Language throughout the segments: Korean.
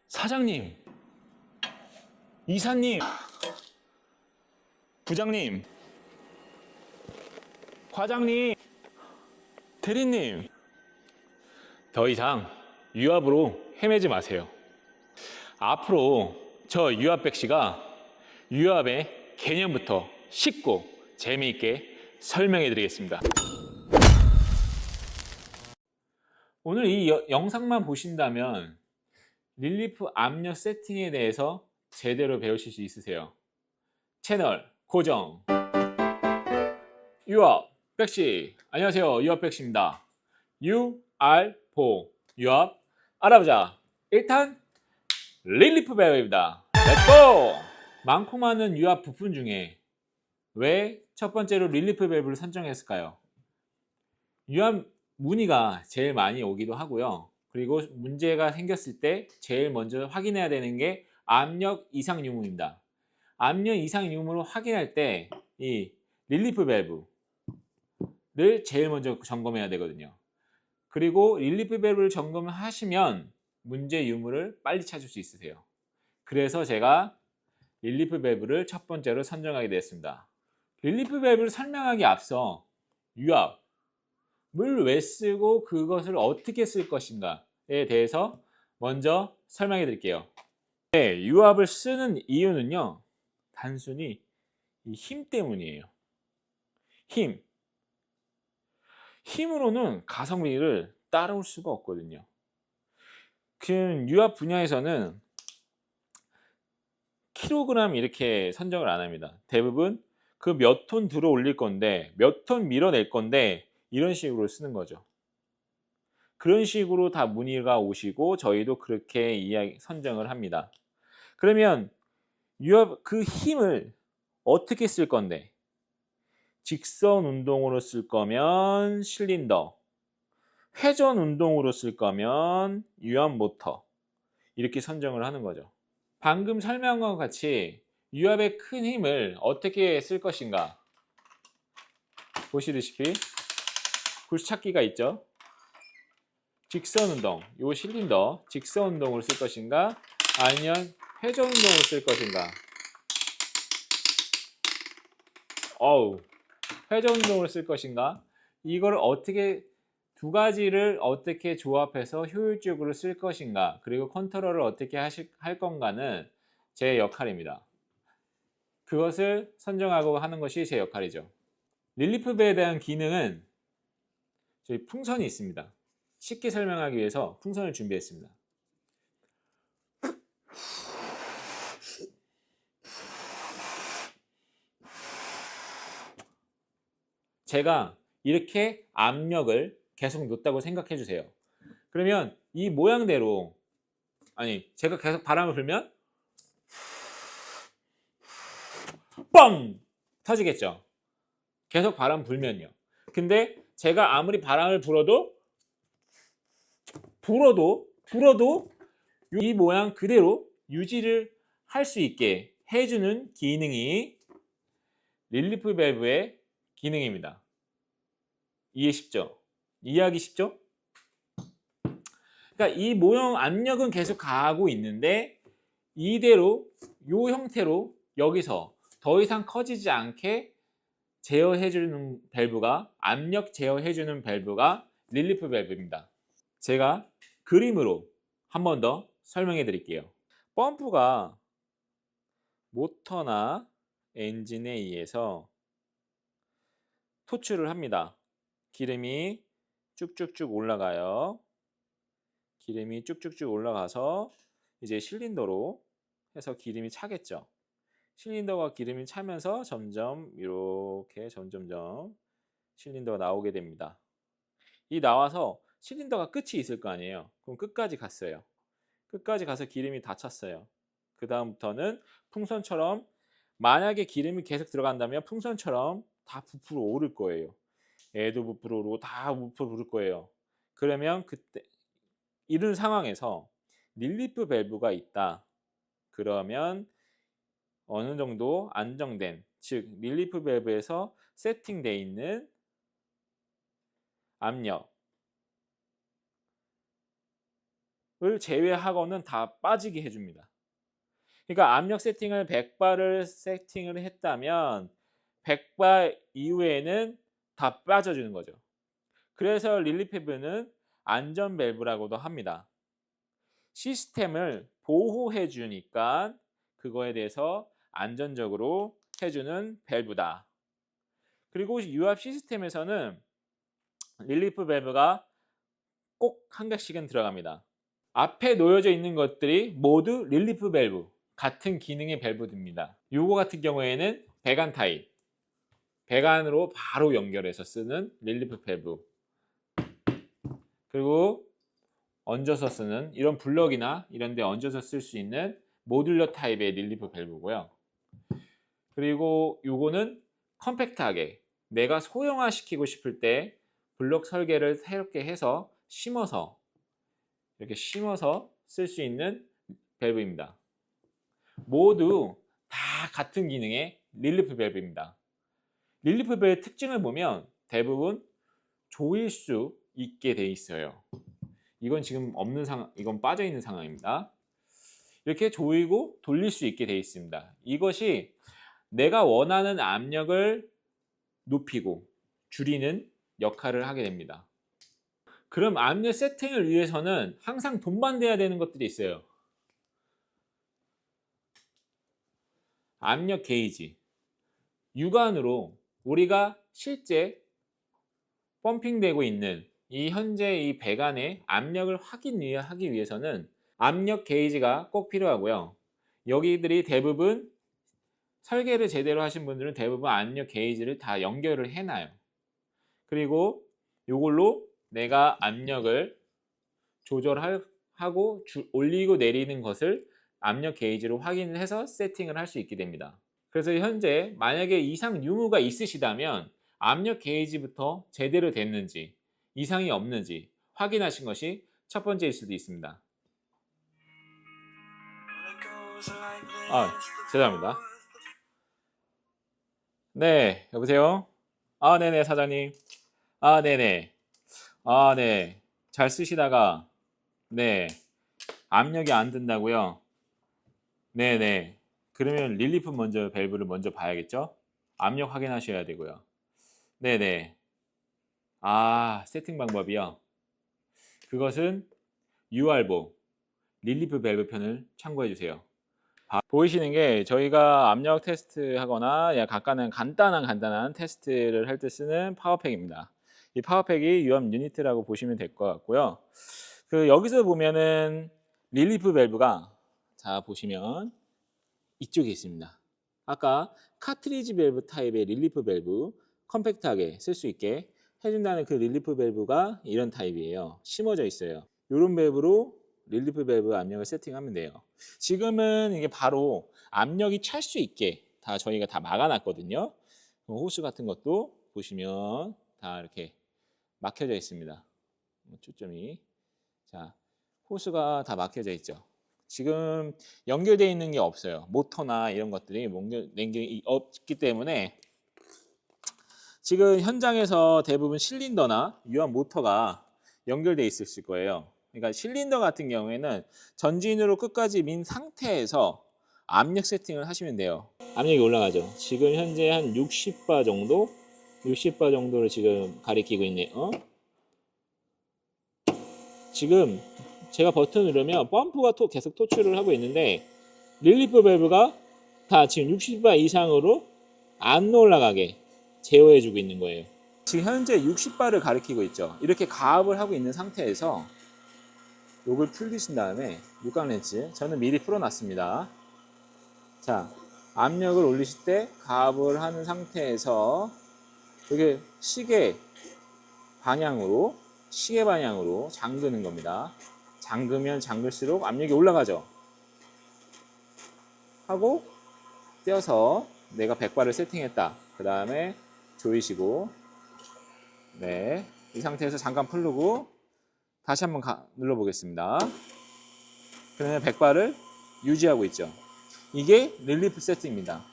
사장님, 이사님, 부장님, 과장님, 대리님. 더 이상 유압으로 헤매지 마세요. 앞으로 저 유압백 씨가 유압의 개념부터 쉽고 재미있게 설명해 드리겠습니다. 오늘 이 영상만 보신다면 릴리프 압력 세팅에 대해서 제대로 배우실 수 있으세요. 채널 고정. 유압 백씨, 안녕하세요. 유압 백씨입니다. 유알보 유압 알아보자. 일단 릴리프 밸브입니다. 렛츠고! 많고 많은 유압 부품 중에 왜 첫 번째로 릴리프 밸브를 선정했을까요? 유압 문의가 제일 많이 오기도 하고요. 그리고 문제가 생겼을 때 제일 먼저 확인해야 되는 게 압력 이상 유무입니다. 압력 이상 유무를 확인할 때 이 릴리프 밸브를 제일 먼저 점검해야 되거든요. 그리고 릴리프 밸브를 점검을 하시면 문제 유무를 빨리 찾을 수 있으세요. 그래서 제가 릴리프 밸브를 첫 번째로 선정하게 되었습니다. 릴리프 밸브를 설명하기 앞서 유압을 왜 쓰고 그것을 어떻게 쓸 것인가에 대해서 먼저 설명해 드릴게요. 네, 유압을 쓰는 이유는요, 단순히 이 힘 때문이에요. 힘으로는 가성비를 따라올 수가 없거든요. 그 유압 분야에서는 킬로그램 이렇게 선정을 안 합니다. 대부분 그 몇 톤 들어 올릴 건데, 몇 톤 밀어낼 건데, 이런 식으로 쓰는 거죠. 그런 식으로 다 문의가 오시고 저희도 그렇게 선정을 합니다. 그러면 유압 그 힘을 어떻게 쓸 건데, 직선 운동으로 쓸 거면 실린더, 회전 운동으로 쓸 거면 유압 모터, 이렇게 선정을 하는 거죠. 방금 설명한 것 같이 유압의 큰 힘을 어떻게 쓸 것인가, 보시다시피 굴착기가 있죠. 직선 운동, 요 실린더 직선 운동으로 쓸 것인가, 아니면 회전 운동으로 쓸 것인가. 회전 운동으로 쓸 것인가. 이걸 어떻게, 두 가지를 어떻게 조합해서 효율적으로 쓸 것인가, 그리고 컨트롤을 어떻게 할 건가는 제 역할입니다. 그것을 선정하고 하는 것이 제 역할이죠. 릴리프에 대한 기능은 저희 풍선이 있습니다. 쉽게 설명하기 위해서 풍선을 준비했습니다. 제가 이렇게 압력을 계속 놓다고 생각해 주세요. 그러면 이 모양대로, 제가 계속 바람을 불면 뻥 터지겠죠. 계속 바람 불면요. 근데 제가 아무리 바람을 불어도 이 모양 그대로 유지를 할 수 있게 해주는 기능이 릴리프 밸브의 기능입니다. 이해 쉽죠? 이해하기 쉽죠? 그러니까 이 모형 압력은 계속 가고 있는데 이대로 이 형태로 여기서 더 이상 커지지 않게 제어해주는 밸브가, 압력 제어해주는 밸브가 릴리프 밸브입니다. 제가 그림으로 한 번 더 설명해 드릴게요. 펌프가 모터나 엔진에 의해서 토출을 합니다. 기름이 쭉쭉쭉 올라가요. 기름이 쭉쭉쭉 올라가서 이제 실린더로 해서 기름이 차겠죠. 실린더가 기름이 차면서 점점 이렇게 점점점 실린더가 나오게 됩니다. 이 나와서 실린더가 끝이 있을 거 아니에요. 그럼 끝까지 갔어요. 끝까지 가서 기름이 다 찼어요. 그 다음부터는 풍선처럼, 만약에 기름이 계속 들어간다면 풍선처럼 다 부풀어 오를 거예요. 얘도 부풀어 오르고 다 부풀어 오를 거예요. 그러면 그때 이런 상황에서 릴리프 밸브가 있다. 그러면 어느 정도 안정된, 즉 릴리프 밸브에서 세팅되어 있는 압력, 제외하고는 다 빠지게 해줍니다. 그러니까 압력 세팅을 100바를 세팅을 했다면 100바 이후에는 다 빠져주는 거죠. 그래서 릴리프밸브는 안전 밸브라고도 합니다. 시스템을 보호해 주니까 그거에 대해서 안전적으로 해주는 밸브다. 그리고 유압 시스템에서는 릴리프 밸브가 꼭 한 개씩은 들어갑니다. 앞에 놓여져 있는 것들이 모두 릴리프 밸브, 같은 기능의 밸브입니다. 요거 같은 경우에는 배관 타입, 배관으로 바로 연결해서 쓰는 릴리프 밸브, 그리고 얹어서 쓰는 이런 블럭이나 이런 데 얹어서 쓸 수 있는 모듈러 타입의 릴리프 밸브고요. 그리고 요거는 컴팩트하게 내가 소형화 시키고 싶을 때 블록 설계를 새롭게 해서 심어서 이렇게 심어서 쓸 수 있는 밸브입니다. 모두 다 같은 기능의 릴리프 밸브입니다. 릴리프 밸브의 특징을 보면 대부분 조일 수 있게 돼 있어요. 이건 지금 없는 상황, 이건 빠져 있는 상황입니다. 이렇게 조이고 돌릴 수 있게 돼 있습니다. 이것이 내가 원하는 압력을 높이고 줄이는 역할을 하게 됩니다. 그럼 압력 세팅을 위해서는 항상 동반돼야 되는 것들이 있어요. 압력 게이지. 육안으로 우리가 실제 펌핑되고 있는 이 현재 이 배관의 압력을 확인하기 위해서는 압력 게이지가 꼭 필요하고요. 여기들이 대부분 설계를 제대로 하신 분들은 대부분 압력 게이지를 다 연결을 해놔요. 그리고 이걸로 내가 압력을 조절하고 올리고 내리는 것을 압력 게이지로 확인을 해서 세팅을 할 수 있게 됩니다. 그래서 현재 만약에 이상 유무가 있으시다면 압력 게이지부터 제대로 됐는지 이상이 없는지 확인하신 것이 첫 번째일 수도 있습니다. 죄송합니다. 네, 여보세요? 네네, 사장님. 네네. 네. 잘 쓰시다가, 네. 압력이 안 든다고요? 네네. 그러면 릴리프 먼저, 밸브를 먼저 봐야겠죠? 압력 확인하셔야 되고요. 네네. 세팅 방법이요. 그것은 UR보, 릴리프 밸브 편을 참고해 주세요. 보이시는 게 저희가 압력 테스트 하거나 간단한 테스트를 할 때 쓰는 파워팩입니다. 이 파워팩이 유압 유니트라고 보시면 될 것 같고요. 여기서 보면은 릴리프 밸브가 보시면 이쪽에 있습니다. 아까 카트리지 밸브 타입의 릴리프 밸브 컴팩트하게 쓸 수 있게 해준다는 그 릴리프 밸브가 이런 타입이에요. 심어져 있어요. 이런 밸브로 릴리프 밸브 압력을 세팅하면 돼요. 지금은 이게 바로 압력이 찰 수 있게 저희가 다 막아놨거든요. 호스 같은 것도 보시면 다 이렇게 막혀져 있습니다. 초점이 호스가 다 막혀져 있죠. 지금 연결되어 있는 게 없어요. 모터나 이런 것들이 연결된 게 없기 때문에 지금 현장에서 대부분 실린더나 유압 모터가 연결되어 있을 거예요. 그러니까 실린더 같은 경우에는 전진으로 끝까지 민 상태에서 압력 세팅을 하시면 돼요. 압력이 올라가죠. 지금 현재 한 60바 정도? 60바 정도를 지금 가리키고 있네요. 지금 제가 버튼 누르면 펌프가 계속 토출을 하고 있는데 릴리프 밸브가 다 지금 60바 이상으로 안 올라가게 제어해 주고 있는 거예요. 지금 현재 60바를 가리키고 있죠. 이렇게 가압을 하고 있는 상태에서 요걸 풀리신 다음에 육각 렌치 저는 미리 풀어놨습니다. 압력을 올리실 때 가압을 하는 상태에서 이게 시계 방향으로 잠그는 겁니다. 잠그면 잠글수록 압력이 올라가죠. 하고 떼어서 내가 100바를 세팅했다. 그 다음에 조이시고 이 상태에서 잠깐 풀르고 다시 한번 눌러보겠습니다. 그러면 100바를 유지하고 있죠. 이게 릴리프 세팅입니다.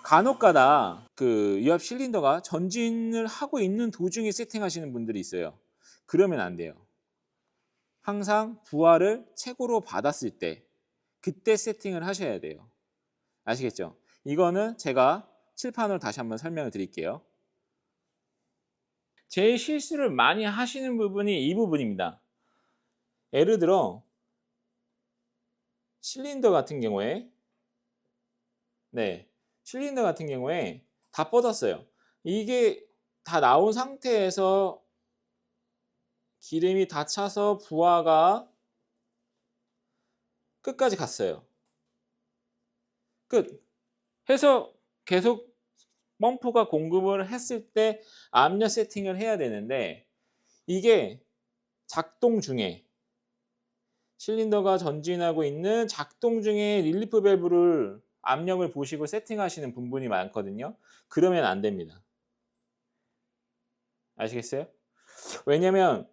간혹가다 유압 실린더가 전진을 하고 있는 도중에 세팅하시는 분들이 있어요. 그러면 안 돼요. 항상 부하를 최고로 받았을 때 그때 세팅을 하셔야 돼요. 아시겠죠? 이거는 제가 칠판으로 다시 한번 설명을 드릴게요. 제일 실수를 많이 하시는 부분이 이 부분입니다. 예를 들어 실린더 같은 경우에 실린더 같은 경우에 다 뻗었어요. 이게 다 나온 상태에서 기름이 다 차서 부하가 끝까지 갔어요. 끝. 해서 계속 펌프가 공급을 했을 때 압력 세팅을 해야 되는데 이게 작동 중에 실린더가 전진하고 있는 작동 중에 릴리프 밸브를 압력을 보시고 세팅하시는 분이 많거든요. 그러면 안 됩니다. 아시겠어요? 왜냐면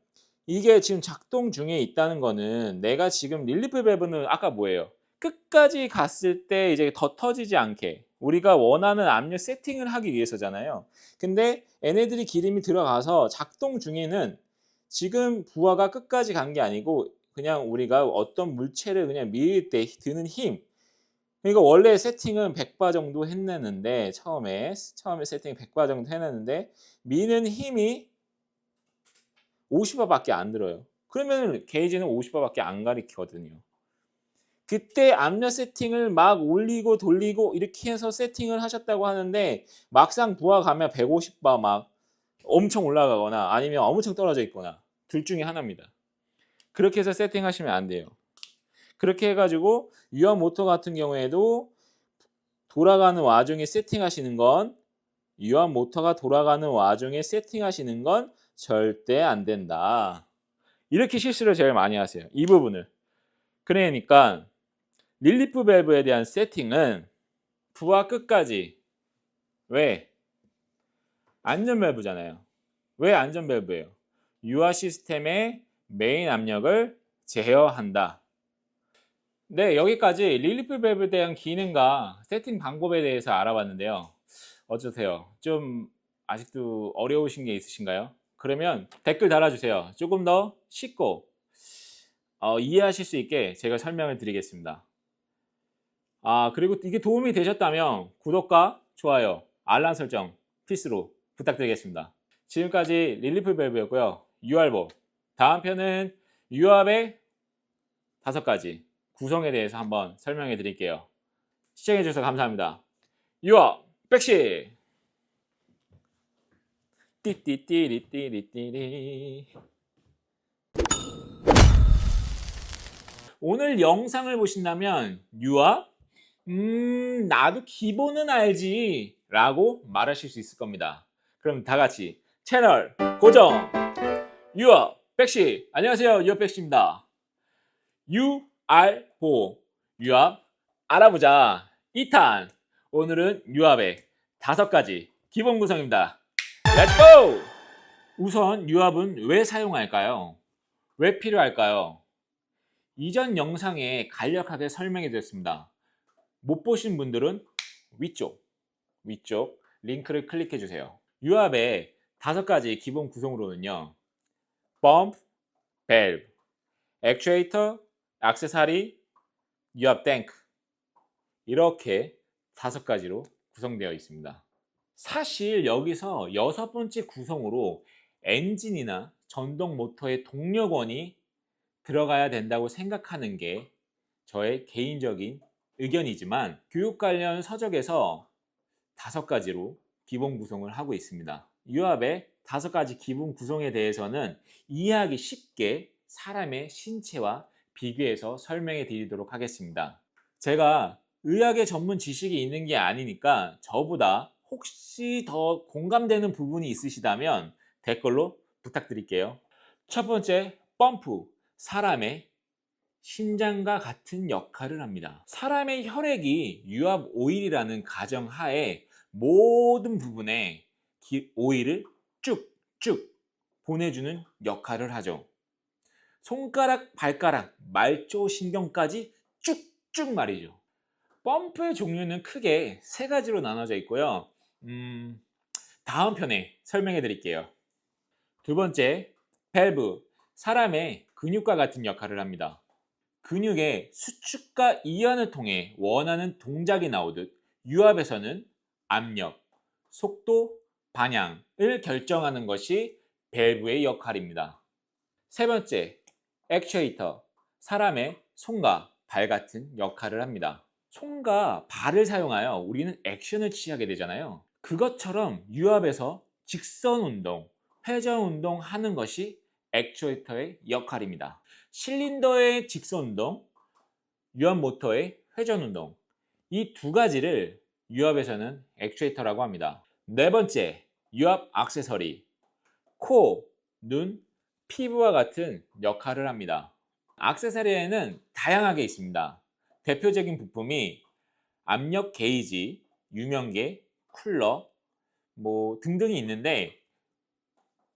이게 지금 작동 중에 있다는 거는 내가 지금 릴리프 밸브는 아까 뭐예요? 끝까지 갔을 때 이제 더 터지지 않게 우리가 원하는 압력 세팅을 하기 위해서잖아요. 근데 얘네들이 기름이 들어가서 작동 중에는 지금 부하가 끝까지 간 게 아니고 그냥 우리가 어떤 물체를 그냥 밀 때 드는 힘. 그러니까 원래 세팅은 100바 정도 했는데 처음에 세팅 100바 정도 해놨는데 미는 힘이 50바밖에 안 들어요. 그러면 게이지는 50바밖에 안 가리키거든요. 그때 압력 세팅을 막 올리고 돌리고 이렇게 해서 세팅을 하셨다고 하는데 막상 부하 가면 150바 막 엄청 올라가거나 아니면 엄청 떨어져 있거나 둘 중에 하나입니다. 그렇게 해서 세팅하시면 안 돼요. 그렇게 해가지고 유압 모터 같은 경우에도 돌아가는 와중에 세팅하시는 건 유압 모터가 돌아가는 와중에 세팅하시는 건 절대 안 된다. 이렇게 실수를 제일 많이 하세요. 이 부분을. 그러니까 릴리프 밸브에 대한 세팅은 부하 끝까지. 왜? 안전 밸브잖아요. 왜 안전 밸브예요? 유압 시스템의 메인 압력을 제어한다. 네, 여기까지 릴리프 밸브에 대한 기능과 세팅 방법에 대해서 알아봤는데요. 어떠세요? 좀 아직도 어려우신 게 있으신가요? 그러면 댓글 달아주세요. 조금 더 쉽고 이해하실 수 있게 제가 설명을 드리겠습니다. 그리고 이게 도움이 되셨다면 구독과 좋아요, 알람 설정 필수로 부탁드리겠습니다. 지금까지 릴리프 밸브였고요. 유압보. 다음 편은 유압의 5가지 구성에 대해서 한번 설명해 드릴게요. 시청해 주셔서 감사합니다. 유압 백시 띠띠띠리띠리띠리. 오늘 영상을 보신다면 유압? 나도 기본은 알지 라고 말하실 수 있을 겁니다. 그럼 다 같이 채널 고정! 유압 백시! 안녕하세요, 유압 백시입니다. 유알보 유압 알아보자 2탄. 오늘은 유압의 5가지 기본 구성입니다. 렛츠고! 우선 유압은 왜 사용할까요? 왜 필요할까요? 이전 영상에 간략하게 설명해 드렸습니다. 못 보신 분들은 위쪽 링크를 클릭해 주세요. 유압의 5가지 기본 구성으로는요, 펌프, 밸브, 액추에이터, 액세서리, 유압 탱크, 이렇게 5가지로 구성되어 있습니다. 사실 여기서 6번째 구성으로 엔진이나 전동 모터의 동력원이 들어가야 된다고 생각하는 게 저의 개인적인 의견이지만 교육 관련 서적에서 5가지로 기본 구성을 하고 있습니다. 유압의 5가지 기본 구성에 대해서는 이해하기 쉽게 사람의 신체와 비교해서 설명해 드리도록 하겠습니다. 제가 의학의 전문 지식이 있는 게 아니니까 저보다 혹시 더 공감되는 부분이 있으시다면 댓글로 부탁드릴게요. 첫 번째, 펌프. 사람의 심장과 같은 역할을 합니다. 사람의 혈액이 유압 오일이라는 가정하에 모든 부분에 오일을 쭉쭉 보내주는 역할을 하죠. 손가락, 발가락, 말초신경까지 쭉쭉 말이죠. 펌프의 종류는 크게 3가지로 나눠져 있고요. 다음 편에 설명해 드릴게요. 두 번째, 밸브. 사람의 근육과 같은 역할을 합니다. 근육의 수축과 이완을 통해 원하는 동작이 나오듯 유압에서는 압력, 속도, 방향을 결정하는 것이 밸브의 역할입니다. 세 번째, 액추에이터. 사람의 손과 발 같은 역할을 합니다. 손과 발을 사용하여 우리는 액션을 취하게 되잖아요. 그것처럼 유압에서 직선 운동, 회전 운동 하는 것이 액추에이터의 역할입니다. 실린더의 직선 운동, 유압 모터의 회전 운동, 이 두 가지를 유압에서는 액추에이터라고 합니다. 네 번째, 유압 액세서리. 코, 눈, 피부와 같은 역할을 합니다. 액세서리에는 다양하게 있습니다. 대표적인 부품이 압력 게이지, 유명계, 쿨러 등등이 있는데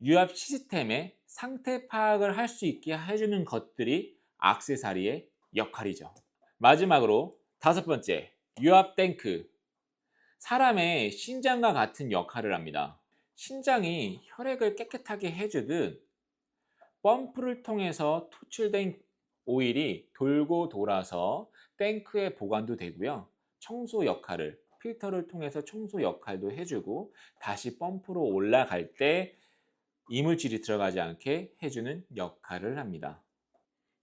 유압 시스템의 상태 파악을 할 수 있게 해주는 것들이 액세서리의 역할이죠. 마지막으로 다섯 번째, 유압 탱크. 사람의 심장과 같은 역할을 합니다. 심장이 혈액을 깨끗하게 해주듯 펌프를 통해서 토출된 오일이 돌고 돌아서 탱크에 보관도 되고요. 청소 역할을, 필터를 통해서 청소 역할도 해주고 다시 펌프로 올라갈 때 이물질이 들어가지 않게 해주는 역할을 합니다.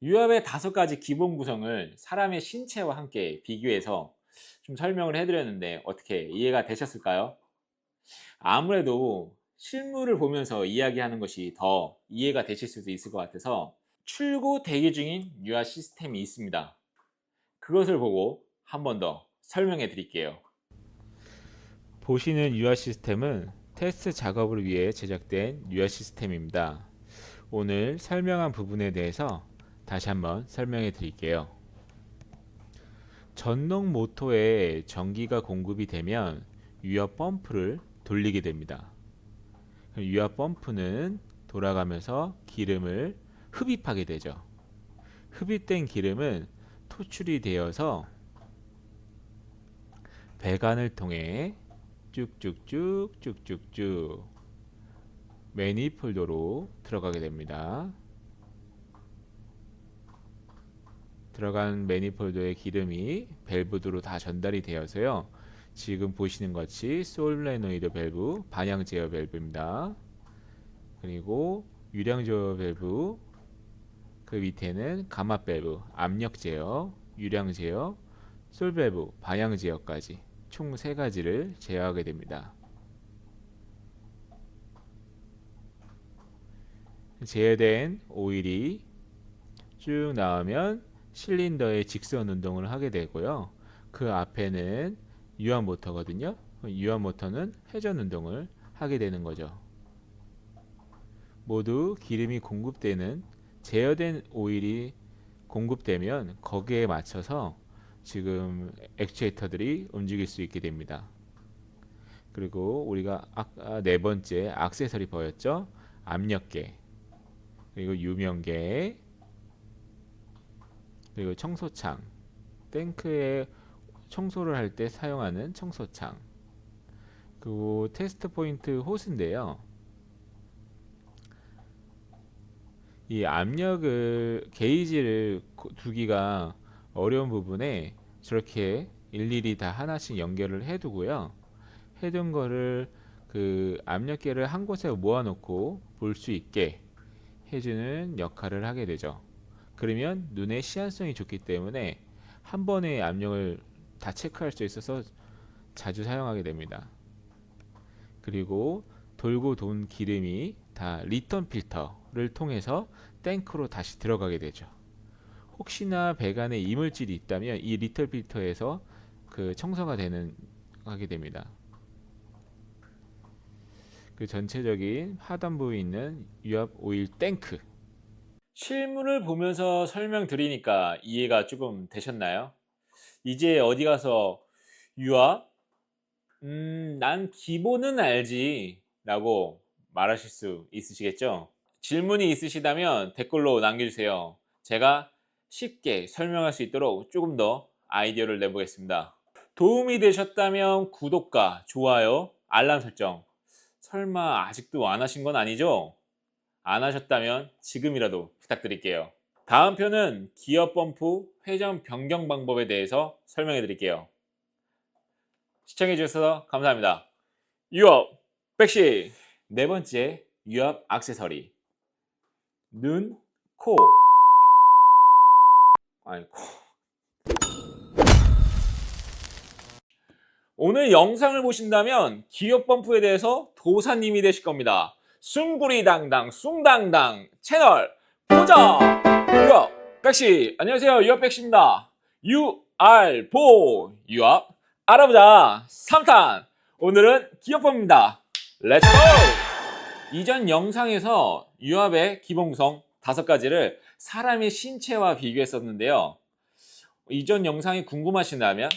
유압의 다섯 가지 기본 구성을 사람의 신체와 함께 비교해서 좀 설명을 해드렸는데 어떻게 이해가 되셨을까요? 아무래도 실물을 보면서 이야기하는 것이 더 이해가 되실 수도 있을 것 같아서 출고 대기 중인 유압 시스템이 있습니다. 그것을 보고 한 번 더 설명해 드릴게요. 보시는 유압 시스템은 테스트 작업을 위해 제작된 유압 시스템입니다. 오늘 설명한 부분에 대해서 다시 한번 설명해 드릴게요. 전동 모터에 전기가 공급이 되면 유압 펌프를 돌리게 됩니다. 유압 펌프는 돌아가면서 기름을 흡입하게 되죠. 흡입된 기름은 토출이 되어서 배관을 통해 쭉쭉쭉 매니폴더로 들어가게 됩니다. 들어간 매니폴더의 기름이 밸브로 다 전달이 되어서요. 지금 보시는 것이 솔레노이드 밸브, 반향 제어 밸브입니다. 그리고 유량 제어 밸브, 그 밑에는 가마 밸브, 압력 제어, 유량 제어, 솔 밸브, 반향 제어까지 총 3가지를 제어하게 됩니다. 제어된 오일이 쭉 나오면 실린더의 직선 운동을 하게 되고요. 그 앞에는 유압 모터거든요. 유압 모터는 회전 운동을 하게 되는 거죠. 모두 기름이 공급되는 제어된 오일이 공급되면 거기에 맞춰서 지금 액추에이터들이 움직일 수 있게 됩니다. 그리고 우리가 아까 네 번째 액세서리 보였죠? 압력계, 그리고 유명계, 그리고 청소창, 탱크에 청소를 할 때 사용하는 청소창, 그리고 테스트 포인트 호스인데요. 이 압력을 게이지를 두기가 어려운 부분에 저렇게 일일이 다 하나씩 연결을 해두고요. 해둔 거를 그 압력계를 한 곳에 모아놓고 볼 수 있게 해주는 역할을 하게 되죠. 그러면 눈의 시안성이 좋기 때문에 한 번에 압력을 다 체크할 수 있어서 자주 사용하게 됩니다. 그리고 돌고 돈 기름이 다 리턴 필터를 통해서 탱크로 다시 들어가게 되죠. 혹시나 배관에 이물질이 있다면 이 리턴 필터에서 그 청소가 하게 됩니다. 그 전체적인 하단부에 있는 유압 오일 탱크, 실물을 보면서 설명드리니까 이해가 조금 되셨나요? 이제 어디 가서 유압? 난 기본은 알지 라고 말하실 수 있으시겠죠? 질문이 있으시다면 댓글로 남겨주세요. 제가 쉽게 설명할 수 있도록 조금 더 아이디어를 내보겠습니다. 도움이 되셨다면 구독과 좋아요, 알람 설정. 설마 아직도 안 하신 건 아니죠? 안 하셨다면 지금이라도 부탁드릴게요. 다음 편은 기어 펌프 회전 변경 방법에 대해서 설명해 드릴게요. 시청해 주셔서 감사합니다. 유압 백시. 네 번째 유압 액세서리. 눈, 코. 아니, 코. 오늘 영상을 보신다면 기어 펌프에 대해서 도사님이 되실 겁니다. 숭구리당당 숭당당 채널 고정! 유압 백시. 안녕하세요, 유압 백시입니다. 유알보 유압 알아보자 3탄. 오늘은 기어 펌프입니다. 렛츠고! 이전 영상에서 유압의 기본 구성 5가지를 사람의 신체와 비교했었는데요. 이전 영상이 궁금하신다면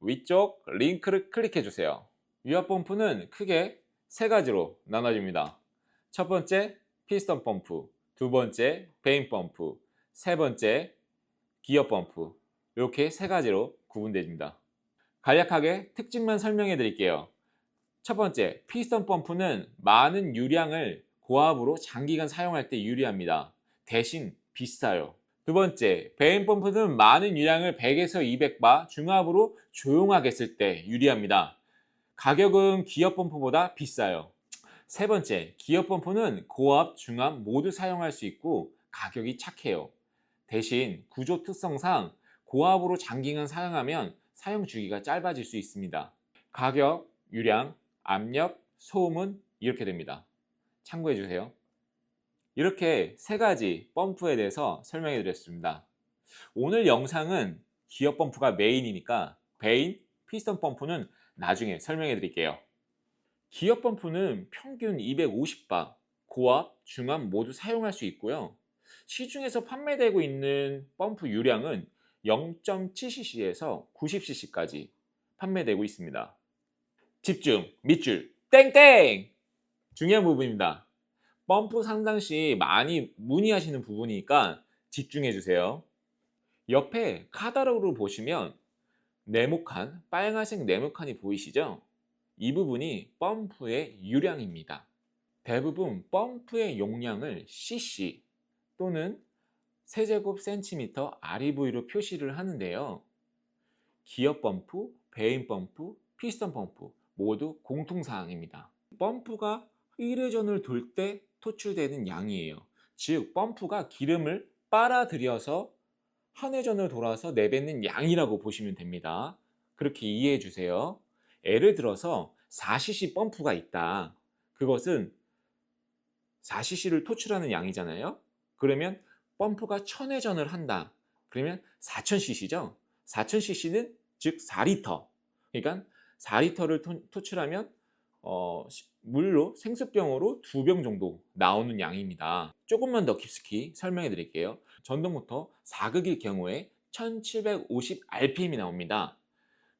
위쪽 링크를 클릭해 주세요. 유압 펌프는 크게 3가지로 나눠집니다. 첫 번째 피스톤 펌프, 두 번째 베인 펌프, 세 번째 기어 펌프. 이렇게 3가지로 구분됩니다. 간략하게 특징만 설명해 드릴게요. 첫 번째, 피스톤 펌프는 많은 유량을 고압으로 장기간 사용할 때 유리합니다. 대신 비싸요. 두 번째, 베인 펌프는 많은 유량을 100에서 200바 중압으로 조용하게 쓸 때 유리합니다. 가격은 기어 펌프보다 비싸요. 세 번째, 기어 펌프는 고압, 중압 모두 사용할 수 있고 가격이 착해요. 대신 구조 특성상 고압으로 장기간 사용하면 사용 주기가 짧아질 수 있습니다. 가격, 유량, 압력, 소음은 이렇게 됩니다. 참고해 주세요. 이렇게 3가지 펌프에 대해서 설명해 드렸습니다. 오늘 영상은 기어 펌프가 메인이니까 베인, 피스톤 펌프는 나중에 설명해 드릴게요. 기어 펌프는 평균 250바, 고압, 중압 모두 사용할 수 있고요. 시중에서 판매되고 있는 펌프 유량은 0.7cc에서 90cc까지 판매되고 있습니다. 집중, 밑줄, 땡땡! 중요한 부분입니다. 펌프 상당 시 많이 문의하시는 부분이니까 집중해 주세요. 옆에 카탈로그를 보시면 네모칸, 빨간색 네모칸이 보이시죠? 이 부분이 펌프의 유량입니다. 대부분 펌프의 용량을 cc 또는 세제곱센티미터 REV로 표시를 하는데요. 기어 펌프, 베인 펌프, 피스톤 펌프 모두 공통사항입니다. 펌프가 1회전을 돌 때 토출되는 양이에요. 즉 펌프가 기름을 빨아들여서 한 회전을 돌아서 내뱉는 양이라고 보시면 됩니다. 그렇게 이해해 주세요. 예를 들어서 4cc 펌프가 있다. 그것은 4cc를 토출하는 양이잖아요. 그러면 펌프가 1000회전을 한다. 그러면 4000cc죠. 4000cc는 즉 4리터. 그러니까 4리터를 토출하면 물로 생수병으로 2병 정도 나오는 양입니다. 조금만 더 깊숙이 설명해 드릴게요. 전동모터 4극일 경우에 1750rpm이 나옵니다.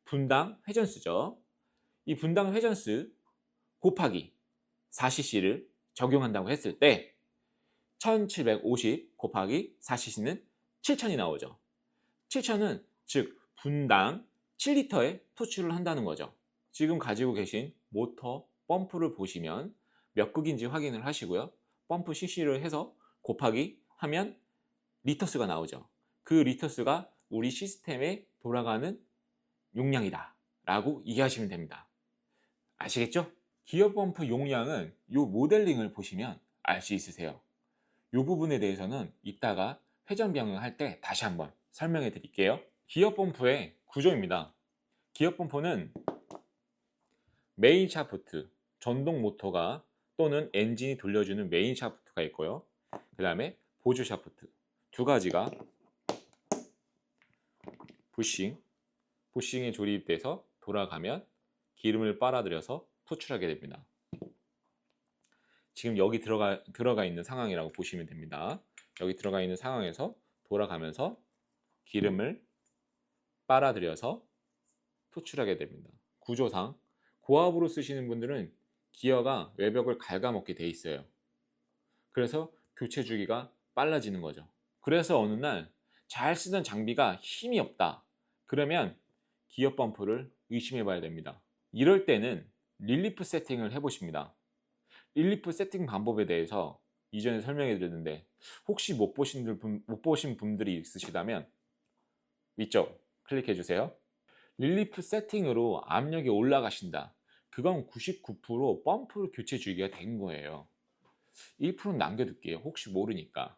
분당 회전수죠. 이 분당 회전수 곱하기 4cc를 적용한다고 했을 때 1750 곱하기 4cc는 7000이 나오죠. 7000은 즉 분당 7리터에 토출을 한다는 거죠. 지금 가지고 계신 모터 펌프를 보시면 몇 극인지 확인을 하시고요. 펌프 cc를 해서 곱하기 하면 리터수가 나오죠. 그 리터수가 우리 시스템에 돌아가는 용량이다 라고 이해하시면 됩니다. 아시겠죠? 기어 펌프 용량은 이 모델링을 보시면 알 수 있으세요. 이 부분에 대해서는 이따가 회전 변경할 때 다시 한번 설명해 드릴게요. 기어 펌프의 구조입니다. 기어 펌프는 메인 샤프트, 전동 모터가 또는 엔진이 돌려주는 메인 샤프트가 있고요. 그 다음에 보조 샤프트 2가지가 부싱에 조립돼서 돌아가면 기름을 빨아들여서 토출하게 됩니다. 지금 여기 들어가 있는 상황이라고 보시면 됩니다. 여기 들어가 있는 상황에서 돌아가면서 기름을 빨아들여서 토출하게 됩니다. 구조상 고압으로 쓰시는 분들은 기어가 외벽을 갉아먹게 돼 있어요. 그래서 교체 주기가 빨라지는 거죠. 그래서 어느 날 잘 쓰던 장비가 힘이 없다. 그러면 기어 펌프를 의심해 봐야 됩니다. 이럴 때는 릴리프 세팅을 해보십니다. 릴리프 세팅 방법에 대해서 이전에 설명해 드렸는데 혹시 못 보신 분들이 있으시다면 위쪽 클릭해 주세요. 릴리프 세팅으로 압력이 올라가신다. 그건 99% 펌프 교체 주기가 된 거예요. 1%는 남겨둘게요. 혹시 모르니까.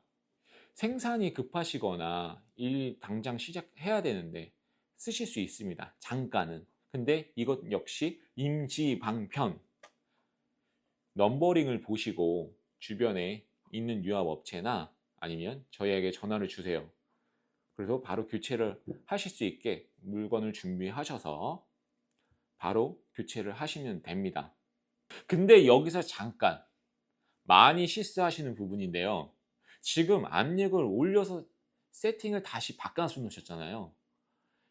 생산이 급하시거나 일 당장 시작해야 되는데 쓰실 수 있습니다. 잠깐은. 근데 이것 역시 임시방편. 넘버링을 보시고 주변에 있는 유압업체나 아니면 저희에게 전화를 주세요. 그래서 바로 교체를 하실 수 있게 물건을 준비하셔서 바로 교체를 하시면 됩니다. 근데 여기서 잠깐 많이 실수하시는 부분인데요. 지금 압력을 올려서 세팅을 다시 바꿔서 놓으셨잖아요.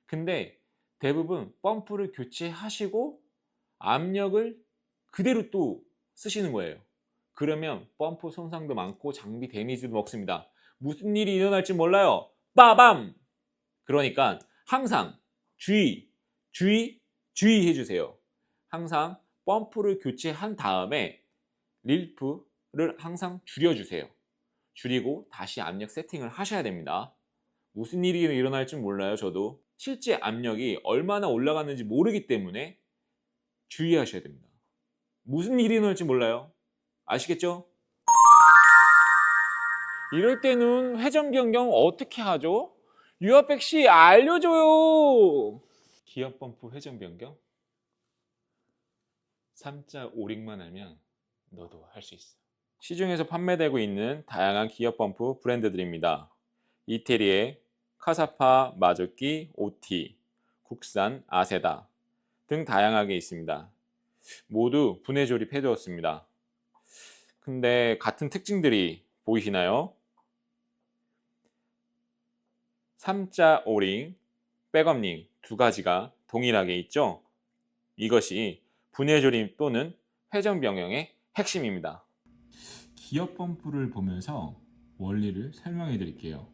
근데 대부분 펌프를 교체하시고 압력을 그대로 또 쓰시는 거예요. 그러면 펌프 손상도 많고 장비 데미지도 먹습니다. 무슨 일이 일어날지 몰라요. 빠밤! 그러니까 항상 주의 해주세요. 항상 펌프를 교체한 다음에 릴프를 항상 줄여주세요. 줄이고 다시 압력 세팅을 하셔야 됩니다. 무슨 일이 일어날지 몰라요. 저도 실제 압력이 얼마나 올라갔는지 모르기 때문에 주의하셔야 됩니다. 무슨 일이 일어날지 몰라요. 아시겠죠? 이럴 때는 회전 변경 어떻게 하죠? 유아백 씨 알려줘요. 기어 펌프 회전 변경 3자 오링만 하면 너도 할 수 있어. 시중에서 판매되고 있는 다양한 기어 펌프 브랜드들입니다. 이태리의 카사파, 마조키, 오티, 국산 아세다 등 다양하게 있습니다. 모두 분해 조립해 두었습니다. 근데 같은 특징들이 보이시나요? 3자 오링, 백업링 두 가지가 동일하게 있죠? 이것이 분해 조립 또는 회전 변경의 핵심입니다. 기어 펌프를 보면서 원리를 설명해 드릴게요.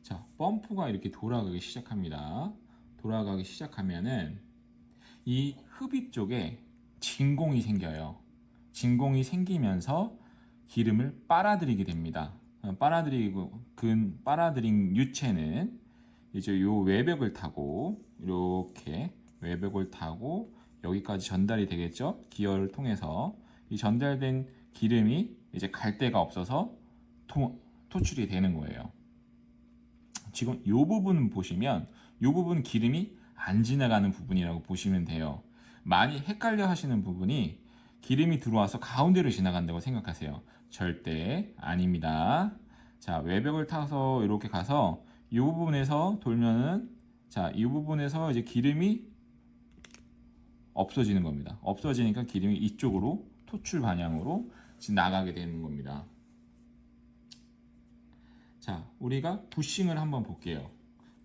자, 펌프가 이렇게 돌아가기 시작합니다. 돌아가기 시작하면은 이 흡입 쪽에 진공이 생겨요. 진공이 생기면서 기름을 빨아들이게 됩니다. 빨아들인 유체는 이제 요 외벽을 타고 이렇게 외벽을 타고 여기까지 전달이 되겠죠. 기어를 통해서 이 전달된 기름이 이제 갈 데가 없어서 토출이 되는 거예요. 지금 이 부분 보시면 이 부분 기름이 안 지나가는 부분이라고 보시면 돼요. 많이 헷갈려 하시는 부분이 기름이 들어와서 가운데로 지나간다고 생각하세요. 절대 아닙니다. 자, 외벽을 타서 이렇게 가서 이 부분에서 돌면은 자, 이 부분에서 이제 기름이 없어지는 겁니다. 없어지니까 기름이 이쪽으로 토출 방향으로 나가게 되는 겁니다. 자, 우리가 부싱을 한번 볼게요.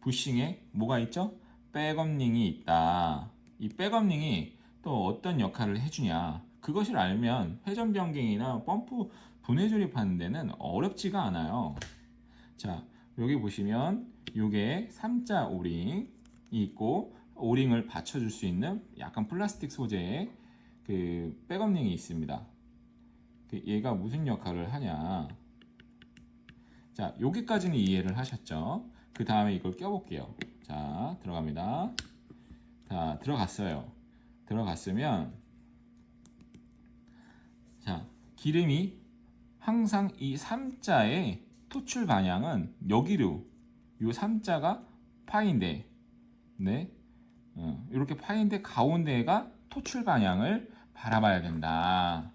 부싱에 뭐가 있죠? 백업링이 있다. 이 백업링이 또 어떤 역할을 해주냐? 그것을 알면 회전 변경이나 펌프 분해 조립하는 데는 어렵지가 않아요. 자, 여기 보시면 이게 3자 오링이 있고 오링을 받쳐줄 수 있는 약간 플라스틱 소재의 그 백업링이 있습니다. 얘가 무슨 역할을 하냐? 자, 여기까지는 이해를 하셨죠? 그 다음에 이걸 껴볼게요. 자, 들어갑니다. 자, 들어갔어요. 들어갔으면 자, 기름이 항상 이 3자의 토출 방향은 여기로 이 3자가 파인데 네, 이렇게 파인데 가운데가 토출 방향을 바라봐야 된다.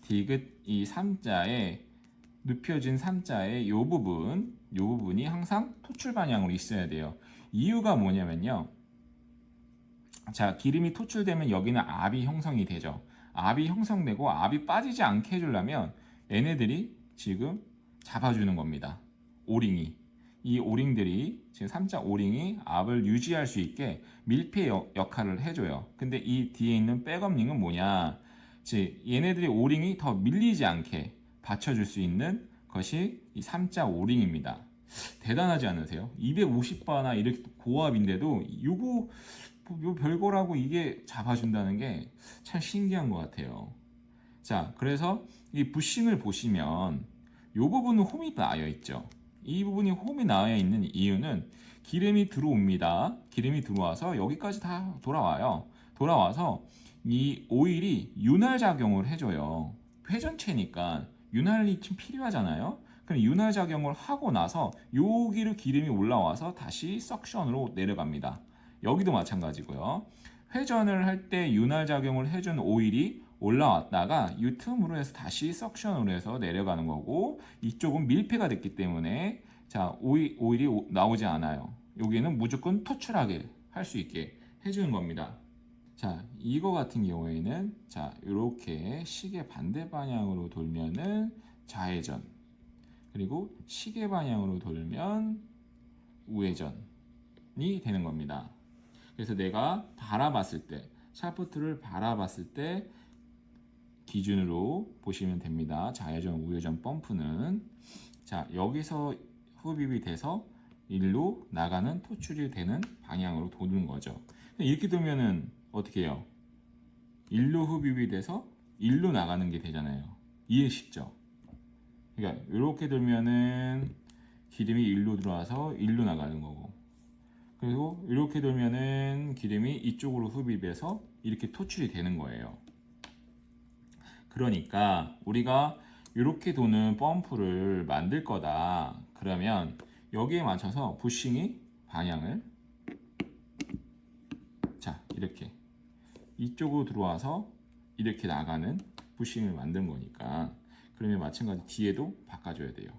디귿 이 3자의 눕혀진 3자의 이 부분이 항상 토출 방향으로 있어야 돼요. 이유가 뭐냐면요. 자, 기름이 토출되면 여기는 압이 형성이 되죠. 압이 형성되고 압이 빠지지 않게 해주려면 얘네들이 지금 잡아주는 겁니다. 오링이. 이 오링들이 지금 3자 오링이 압을 유지할 수 있게 밀폐 역할을 해줘요. 근데 이 뒤에 있는 백업링은 뭐냐? 즉 얘네들이 오링이 더 밀리지 않게 받쳐줄 수 있는 것이 이 3자 오링입니다. 대단하지 않으세요? 250바나 이렇게 고압인데도 이거 별거라고 이게 잡아준다는 게 참 신기한 것 같아요. 자, 그래서 이 부싱을 보시면 이 부분은 홈이 나여 있죠. 이 부분이 홈이 나여 있는 이유는 기름이 들어옵니다. 기름이 들어와서 여기까지 다 돌아와요. 돌아와서 이 오일이 윤활 작용을 해줘요. 회전체니까 윤활이 좀 필요하잖아요. 그럼 윤활 작용을 하고 나서 여기로 기름이 올라와서 다시 석션으로 내려갑니다. 여기도 마찬가지고요. 회전을 할 때 윤활 작용을 해준 오일이 올라왔다가 이 틈으로 해서 다시 석션으로 해서 내려가는 거고, 이쪽은 밀폐가 됐기 때문에 자 오일이 나오지 않아요. 여기는 무조건 토출하게 할 수 있게 해주는 겁니다. 자, 이거 같은 경우에는 자 이렇게 시계 반대 방향으로 돌면은 좌회전, 그리고 시계 방향으로 돌면 우회전이 되는 겁니다. 그래서 내가 바라봤을 때, 샤프트를 바라봤을 때 기준으로 보시면 됩니다. 좌회전, 우회전 펌프는 자 여기서 흡입이 돼서 일로 나가는, 토출이 되는 방향으로 도는 거죠. 이렇게 되면은 어떻게 해요? 일로 흡입이 돼서 일로 나가는 게 되잖아요. 이해 쉽죠? 그러니까 이렇게 돌면은 기름이 일로 들어와서 일로 나가는 거고, 그리고 이렇게 돌면은 기름이 이쪽으로 흡입해서 이렇게 토출이 되는 거예요. 그러니까 우리가 이렇게 도는 펌프를 만들 거다. 그러면 여기에 맞춰서 부싱이 방향을 자 이렇게 이쪽으로 들어와서 이렇게 나가는 부싱을 만든 거니까, 그러면 마찬가지 뒤에도 바꿔줘야 돼요.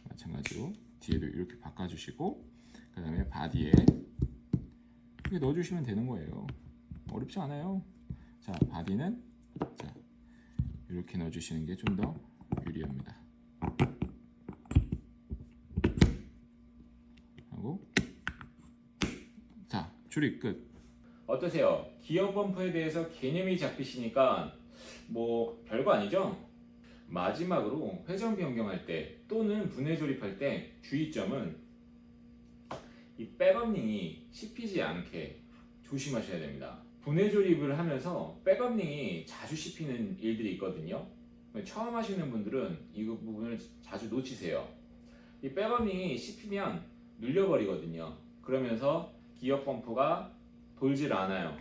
마찬가지로 뒤에도 이렇게 바꿔주시고, 그 다음에 바디에 이렇게 넣어주시면 되는 거예요. 어렵지 않아요. 자, 바디는 자 이렇게 넣어주시는 게 좀 더 유리합니다. 하고 자, 조립 끝. 어떠세요? 기어 펌프에 대해서 개념이 잡히시니까 뭐 별거 아니죠? 마지막으로 회전 변경할 때 또는 분해 조립할 때 주의점은 이 백업링이 씹히지 않게 조심하셔야 됩니다. 분해 조립을 하면서 백업링이 자주 씹히는 일들이 있거든요. 처음 하시는 분들은 이 부분을 자주 놓치세요. 이 백업링이 씹히면 눌려버리거든요. 그러면서 기어 펌프가 돌질 않아요.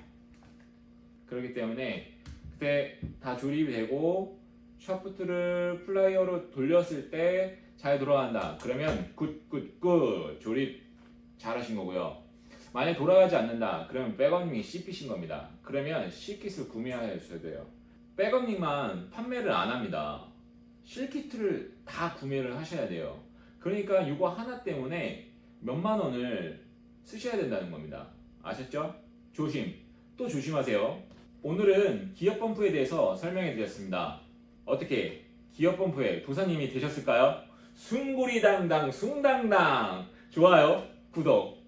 그렇기 때문에 그때 다 조립이 되고 샤프트를 플라이어로 돌렸을 때 잘 돌아간다. 그러면 굿 조립 잘 하신 거고요. 만약 돌아가지 않는다. 그러면 백업링이 씹히신 겁니다. 그러면 실킷을 구매하셔야 돼요. 백업링만 판매를 안 합니다. 실키트를 다 구매를 하셔야 돼요. 그러니까 이거 하나 때문에 몇만 원을 쓰셔야 된다는 겁니다. 아셨죠? 조심. 또 조심하세요. 오늘은 기어 펌프에 대해서 설명해 드렸습니다. 어떻게 기어 펌프의 도사님이 되셨을까요? 숭구리당당 숭당당 좋아요, 구독,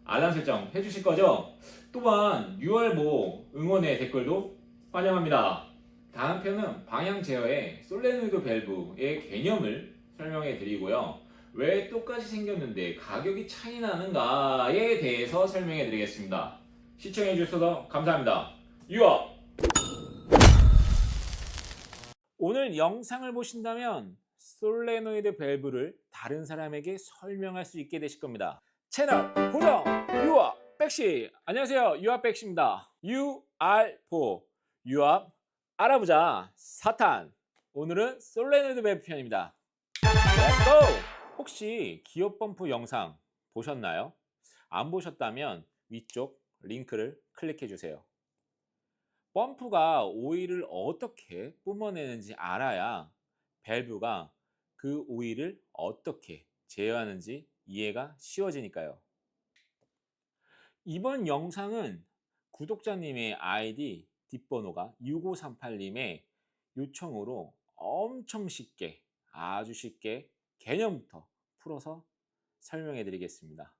알람 설정 해주실 거죠? 또한 6월모 응원의 댓글도 환영합니다. 다음 편은 방향 제어의 솔레노이드 밸브의 개념을 설명해 드리고요. 왜 똑같이 생겼는데 가격이 차이 나는가에 대해서 설명해 드리겠습니다. 시청해 주셔서 감사합니다. 유아! 오늘 영상을 보신다면 솔레노이드 밸브를 다른 사람에게 설명할 수 있게 되실 겁니다. 채널 고정! 유아 백씨! 안녕하세요, 유아 백씨입니다. UR4 유압 알아보자 사탄. 오늘은 솔레노이드 밸브 편입니다. 렛츠고! 혹시 기어 펌프 영상 보셨나요? 안 보셨다면 위쪽 링크를 클릭해 주세요. 펌프가 오일을 어떻게 뿜어내는지 알아야 밸브가 그 오일을 어떻게 제어하는지 이해가 쉬워지니까요. 이번 영상은 구독자님의 아이디 뒷번호가 6538님의 요청으로 엄청 쉽게, 아주 쉽게 개념부터 풀어서 설명해 드리겠습니다.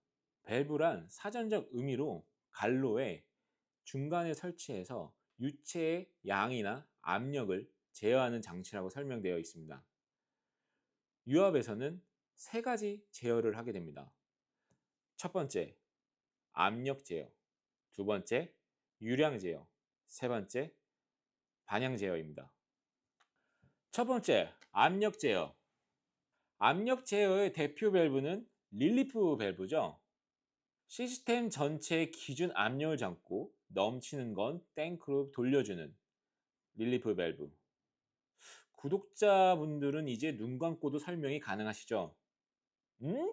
밸브란 사전적 의미로 갈로에 중간에 설치해서 유체의 양이나 압력을 제어하는 장치라고 설명되어 있습니다. 유압에서는 세 가지 제어를 하게 됩니다. 첫 번째, 압력 제어. 두 번째, 유량 제어. 세 번째, 반향 제어입니다. 첫 번째, 압력 제어. 압력 제어의 대표 밸브는 릴리프 밸브죠. 시스템 전체의 기준 압력을 잡고 넘치는 건 탱크로 돌려주는 릴리프 밸브. 구독자분들은 이제 눈 감고도 설명이 가능하시죠? 음?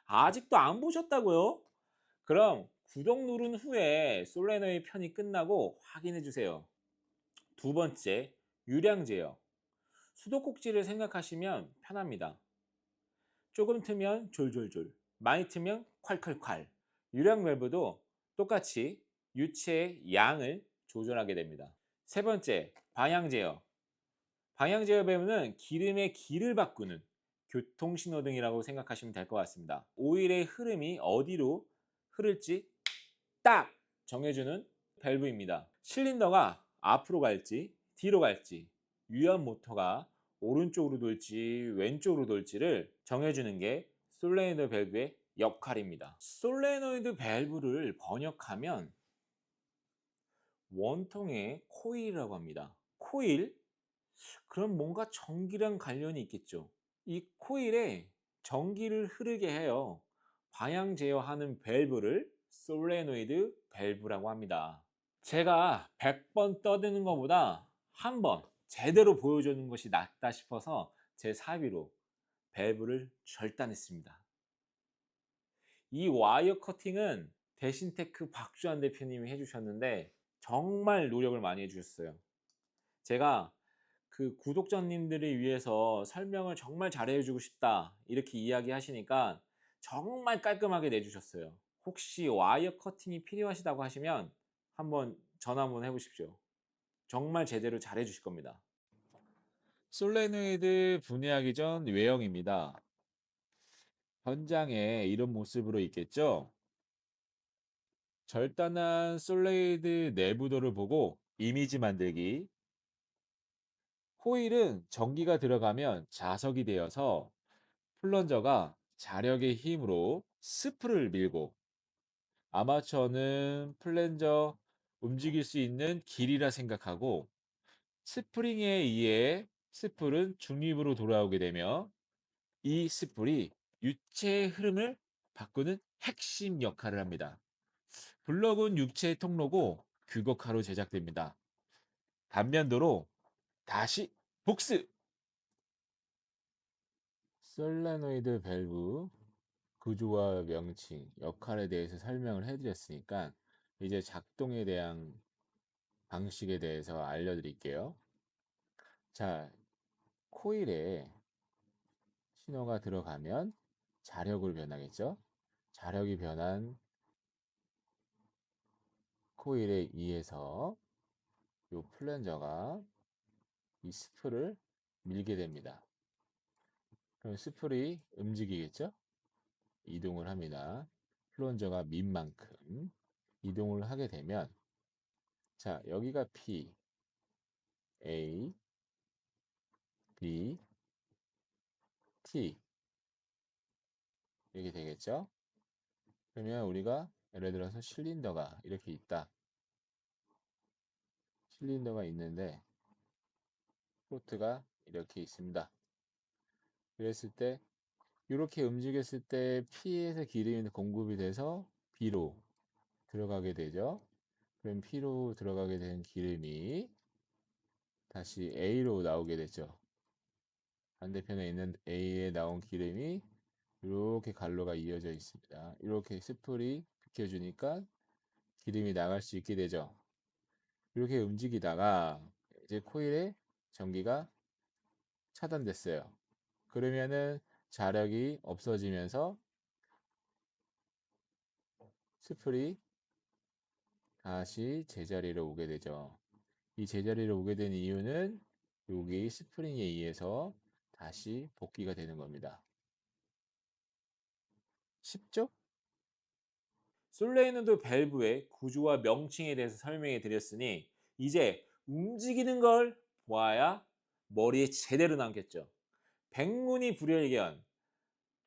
아직도 안 보셨다고요? 그럼 구독 누른 후에 솔레노의 편이 끝나고 확인해 주세요. 두 번째, 유량 제어. 수도꼭지를 생각하시면 편합니다. 조금 트면 졸졸졸, 많이 트면 콸콸콸. 유량 밸브도 똑같이 유체의 양을 조절하게 됩니다. 세 번째, 방향 제어. 방향 제어 밸브는 기름의 길을 바꾸는 교통신호등이라고 생각하시면 될 것 같습니다. 오일의 흐름이 어디로 흐를지 딱 정해주는 밸브입니다. 실린더가 앞으로 갈지 뒤로 갈지, 유연 모터가 오른쪽으로 돌지 왼쪽으로 돌지를 정해주는 게 솔레노이드 밸브의 역할입니다. 솔레노이드 밸브를 번역하면 원통의 코일이라고 합니다. 코일? 그럼 뭔가 전기랑 관련이 있겠죠. 이 코일에 전기를 흐르게 해요. 방향 제어하는 밸브를 솔레노이드 밸브라고 합니다. 제가 100번 떠드는 것보다 한 번 제대로 보여주는 것이 낫다 싶어서 제 사비로 밸브를 절단했습니다. 이 와이어 커팅은 대신테크 박주환 대표님이 해주셨는데 정말 노력을 많이 해주셨어요. 제가 그 구독자님들을 위해서 설명을 정말 잘해주고 싶다 이렇게 이야기하시니까 정말 깔끔하게 내주셨어요. 혹시 와이어 커팅이 필요하시다고 하시면 한번 전화 한번 해보십시오. 정말 제대로 잘해주실 겁니다. 솔레노이드 분해하기 전 외형입니다. 현장에 이런 모습으로 있겠죠? 절단한 솔레이드 내부도를 보고 이미지 만들기. 코일은 전기가 들어가면 자석이 되어서 플런저가 자력의 힘으로 스프를 밀고, 아마추어는 플런저 움직일 수 있는 길이라 생각하고 스프링에 의해 스풀은 중립으로 돌아오게 되며 이 스풀이 유체의 흐름을 바꾸는 핵심 역할을 합니다. 블럭은 육체의 통로고 규격화로 제작됩니다. 단면도로 다시 복습! 솔레노이드 밸브 구조와 명칭, 역할에 대해서 설명을 해드렸으니까 이제 작동에 대한 방식에 대해서 알려드릴게요. 자, 코일에 신호가 들어가면 자력을 변하겠죠? 자력이 변한 코일에 의해서 이 플런저가 이 스프를 밀게 됩니다. 그럼 스풀이 움직이겠죠? 이동을 합니다. 플런저가 민 만큼 이동을 하게 되면, 자, 여기가 P, A, B, T 이렇게 되겠죠? 그러면 우리가 예를 들어서 실린더가 이렇게 있다. 실린더가 있는데 프로트가 이렇게 있습니다. 그랬을 때 이렇게 움직였을 때 P에서 기름이 공급이 돼서 B로 들어가게 되죠. 그럼 P로 들어가게 된 기름이 다시 A로 나오게 되죠. 반대편에 있는 A에 나온 기름이 이렇게 갈로가 이어져 있습니다. 이렇게 스풀이 비켜주니까 기름이 나갈 수 있게 되죠. 이렇게 움직이다가 이제 코일에 전기가 차단됐어요. 그러면은 자력이 없어지면서 스풀이 다시 제자리로 오게 되죠. 이 제자리로 오게 된 이유는 여기 스프링에 의해서 다시 복귀가 되는 겁니다. 쉽죠? 솔레노이드 밸브의 구조와 명칭에 대해서 설명해 드렸으니 이제 움직이는 걸 보아야 머리에 제대로 남겠죠. 백문이 불여일견,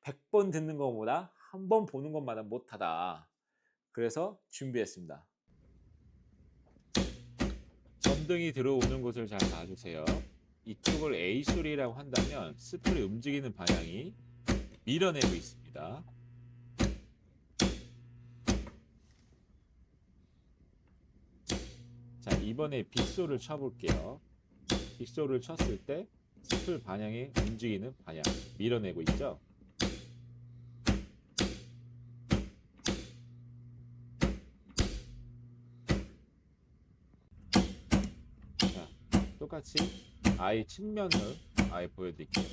100번 듣는 것보다 한 번 보는 것마다 못하다. 그래서 준비했습니다. 전등이 들어오는 곳을 잘 봐주세요. 이쪽을 A솔이라고 한다면 스풀이 움직이는 방향이 밀어내고 있습니다. 자, 이번에 빗솔을 쳐볼게요. 빗솔을 쳤을 때 스풀 방향이 움직이는 방향 밀어내고 있죠. 자, 똑같이 아예 측면을 아예 보여드릴게요.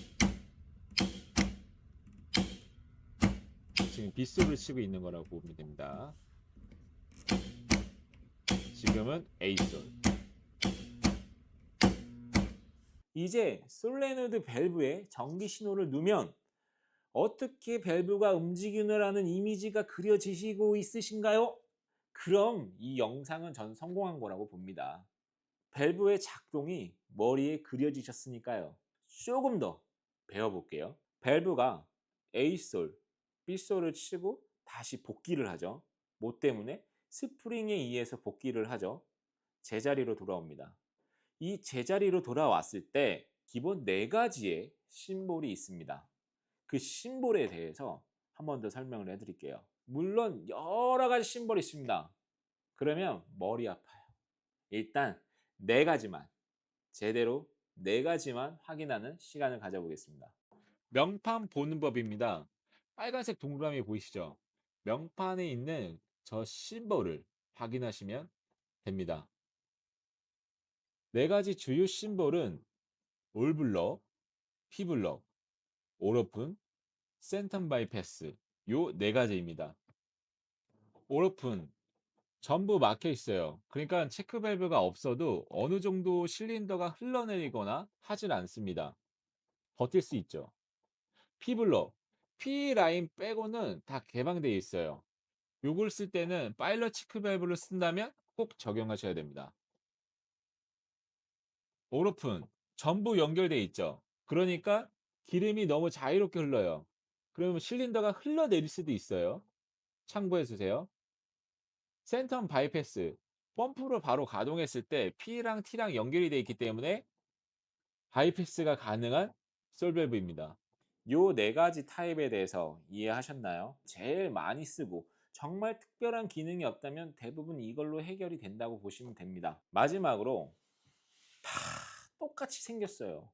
지금 빗솔을 치고 있는 거라고 보면 됩니다. 지금은 A솔. 이제 솔레노이드 밸브에 전기 신호를 누면 어떻게 밸브가 움직이느라는 이미지가 그려지시고 있으신가요? 그럼 이 영상은 전 성공한 거라고 봅니다. 밸브의 작동이 머리에 그려지셨으니까요. 조금 더 배워볼게요. 밸브가 A솔, B솔을 치고 다시 복귀를 하죠. 뭐 때문에? 스프링에 의해서 복귀를 하죠. 제자리로 돌아옵니다. 이 제자리로 돌아왔을 때 기본 4가지의 심볼이 있습니다. 그 심볼에 대해서 한 번 더 설명을 해드릴게요. 물론 여러 가지 심볼이 있습니다. 그러면 머리 아파요. 일단 4가지만 제대로 4가지만 확인하는 시간을 가져보겠습니다. 명판 보는 법입니다. 빨간색 동그라미 보이시죠? 명판에 있는 저 심볼을 확인하시면 됩니다. 4가지 주요 심볼은 올블럭, 피블럭, 올오픈, 센텀 바이패스 요 4가지입니다. 올오픈 전부 막혀 있어요. 그러니까 체크 밸브가 없어도 어느 정도 실린더가 흘러내리거나 하질 않습니다. 버틸 수 있죠. P블럭 P 라인 빼고는 다 개방되어 있어요. 요걸 쓸 때는 파일럿 체크 밸브를 쓴다면 꼭 적용하셔야 됩니다. 올오픈 전부 연결되어 있죠. 그러니까 기름이 너무 자유롭게 흘러요. 그러면 실린더가 흘러내릴 수도 있어요. 참고해 주세요. 센텀 바이패스 펌프로 바로 가동했을 때 P랑 T랑 연결이 되어 있기 때문에 바이패스가 가능한 솔밸브입니다. 요 4가지 타입에 대해서 이해하셨나요? 제일 많이 쓰고 정말 특별한 기능이 없다면 대부분 이걸로 해결이 된다고 보시면 됩니다. 마지막으로 다 똑같이 생겼어요.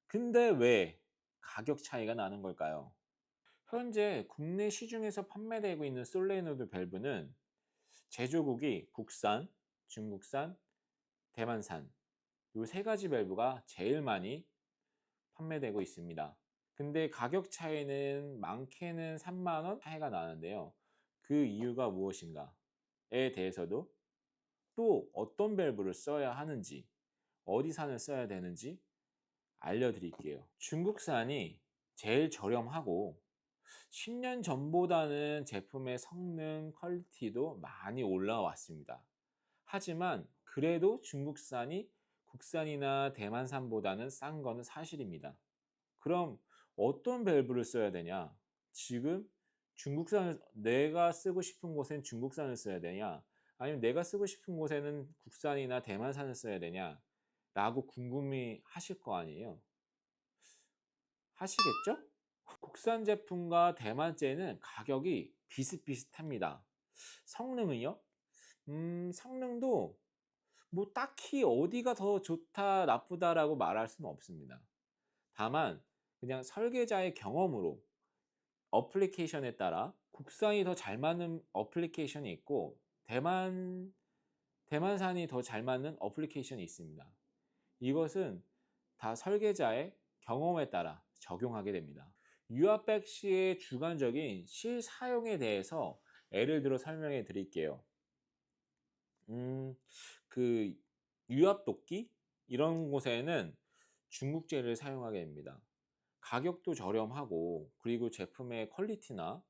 근데 왜 가격 차이가 나는 걸까요? 현재 국내 시중에서 판매되고 있는 솔레노이드 밸브는 제조국이 국산, 중국산, 대만산 요 3가지 밸브가 제일 많이 판매되고 있습니다. 근데 가격 차이는 많게는 3만 원 차이가 나는데요. 그 이유가 무엇인가에 대해서도 또 어떤 밸브를 써야 하는지 어디산을 써야 되는지 알려드릴게요. 중국산이 제일 저렴하고 10년 전보다는 제품의 성능 퀄리티도 많이 올라왔습니다. 하지만 그래도 중국산이 국산이나 대만산보다는 싼 거는 사실입니다. 그럼 어떤 밸브를 써야 되냐? 지금 중국산을 내가 쓰고 싶은 곳엔 중국산을 써야 되냐? 아니면 내가 쓰고 싶은 곳에는 국산이나 대만산을 써야 되냐? 라고 궁금해 하실 거 아니에요. 하시겠죠? 국산 제품과 대만제는 가격이 비슷비슷합니다. 성능은요? 성능도 뭐 딱히 어디가 더 좋다, 나쁘다라고 말할 수는 없습니다. 다만 그냥 설계자의 경험으로 어플리케이션에 따라 국산이 더 잘 맞는 어플리케이션이 있고 대만산이 더 잘 맞는 어플리케이션이 있습니다. 이것은 다 설계자의 경험에 따라 적용하게 됩니다. 유압백 시의 주관적인 실사용에 대해서 예를 들어 설명해 드릴게요. 그 유압도끼 이런 곳에는 중국제를 사용하게 됩니다. 가격도 저렴하고 그리고 제품의 퀄리티나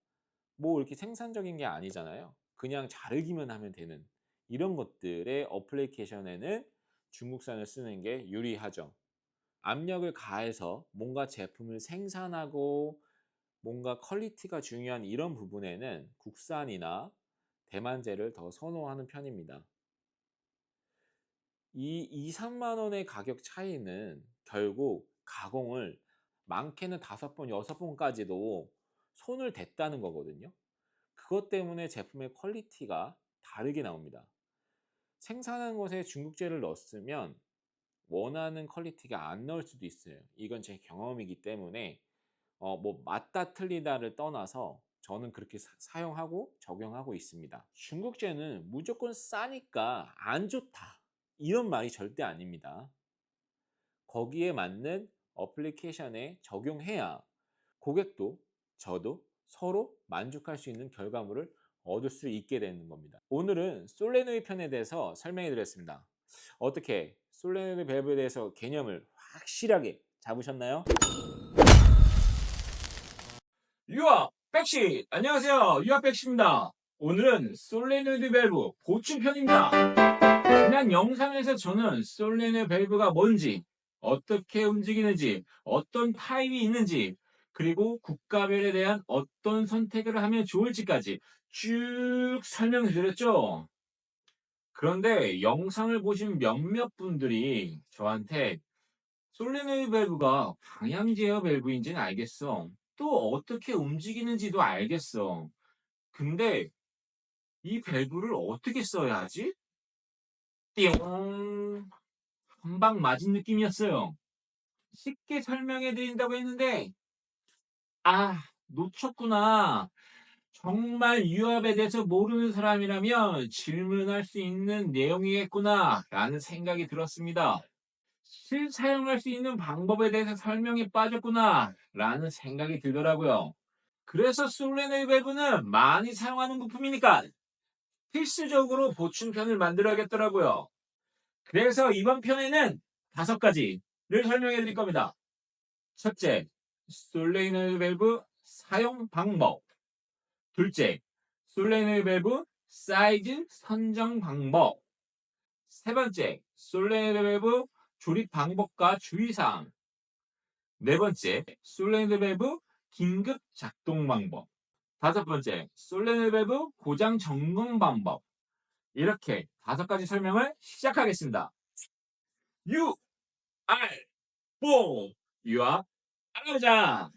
뭐 이렇게 생산적인 게 아니잖아요. 그냥 자르기만 하면 되는 이런 것들의 어플리케이션에는 중국산을 쓰는 게 유리하죠. 압력을 가해서 뭔가 제품을 생산하고 뭔가 퀄리티가 중요한 이런 부분에는 국산이나 대만제를 더 선호하는 편입니다. 이 2-3만 원의 가격 차이는 결국 가공을 많게는 5번, 6번까지도 손을 댔다는 거거든요. 그것 때문에 제품의 퀄리티가 다르게 나옵니다. 생산한 것에 중국제를 넣었으면 원하는 퀄리티가 안 나올 수도 있어요. 이건 제 경험이기 때문에 뭐 맞다 틀리다를 떠나서 저는 그렇게 사용하고 적용하고 있습니다. 중국제는 무조건 싸니까 안 좋다, 이런 말이 절대 아닙니다. 거기에 맞는 어플리케이션에 적용해야 고객도 저도 서로 만족할 수 있는 결과물을 얻을 수 있게 되는 겁니다. 오늘은 솔레노이 편에 대해서 설명해 드렸습니다. 어떻게 솔레노이 밸브에 대해서 개념을 확실하게 잡으셨나요? 유아 백시 안녕하세요. 유아 백시입니다. 오늘은 솔레노이드 밸브 보충편입니다. 지난 영상에서 저는 솔레노이드 밸브가 뭔지, 어떻게 움직이는지, 어떤 타입이 있는지, 그리고 국가별에 대한 어떤 선택을 하면 좋을지까지 쭉 설명해 드렸죠. 그런데 영상을 보신 몇몇 분들이 저한테 솔레노이드 밸브가 방향 제어 밸브인지는 알겠어. 또 어떻게 움직이는지도 알겠어. 근데 이 밸브를 어떻게 써야 하지? 띠용! 한 방 맞은 느낌이었어요. 쉽게 설명해 드린다고 했는데, 놓쳤구나. 정말 유압에 대해서 모르는 사람이라면 질문할 수 있는 내용이겠구나 라는 생각이 들었습니다. 실사용할 수 있는 방법에 대해서 설명이 빠졌구나 라는 생각이 들더라고요. 그래서 솔레노이 밸브는 많이 사용하는 부품이니까 필수적으로 보충편을 만들어야겠더라고요. 그래서 이번 편에는 5가지를 설명해 드릴 겁니다. 첫째, 솔레노이 밸브 사용 방법. 둘째, 솔레노이 밸브 사이즈 선정 방법. 세 번째, 솔레노이 밸브 조립 방법과 주의사항. 네 번째, 솔레노이드 밸브 긴급 작동 방법. 다섯 번째, 솔레노이드 밸브 고장 점검 방법. 이렇게 5가지 설명을 시작하겠습니다. U, R, O, 유압, 알아보자.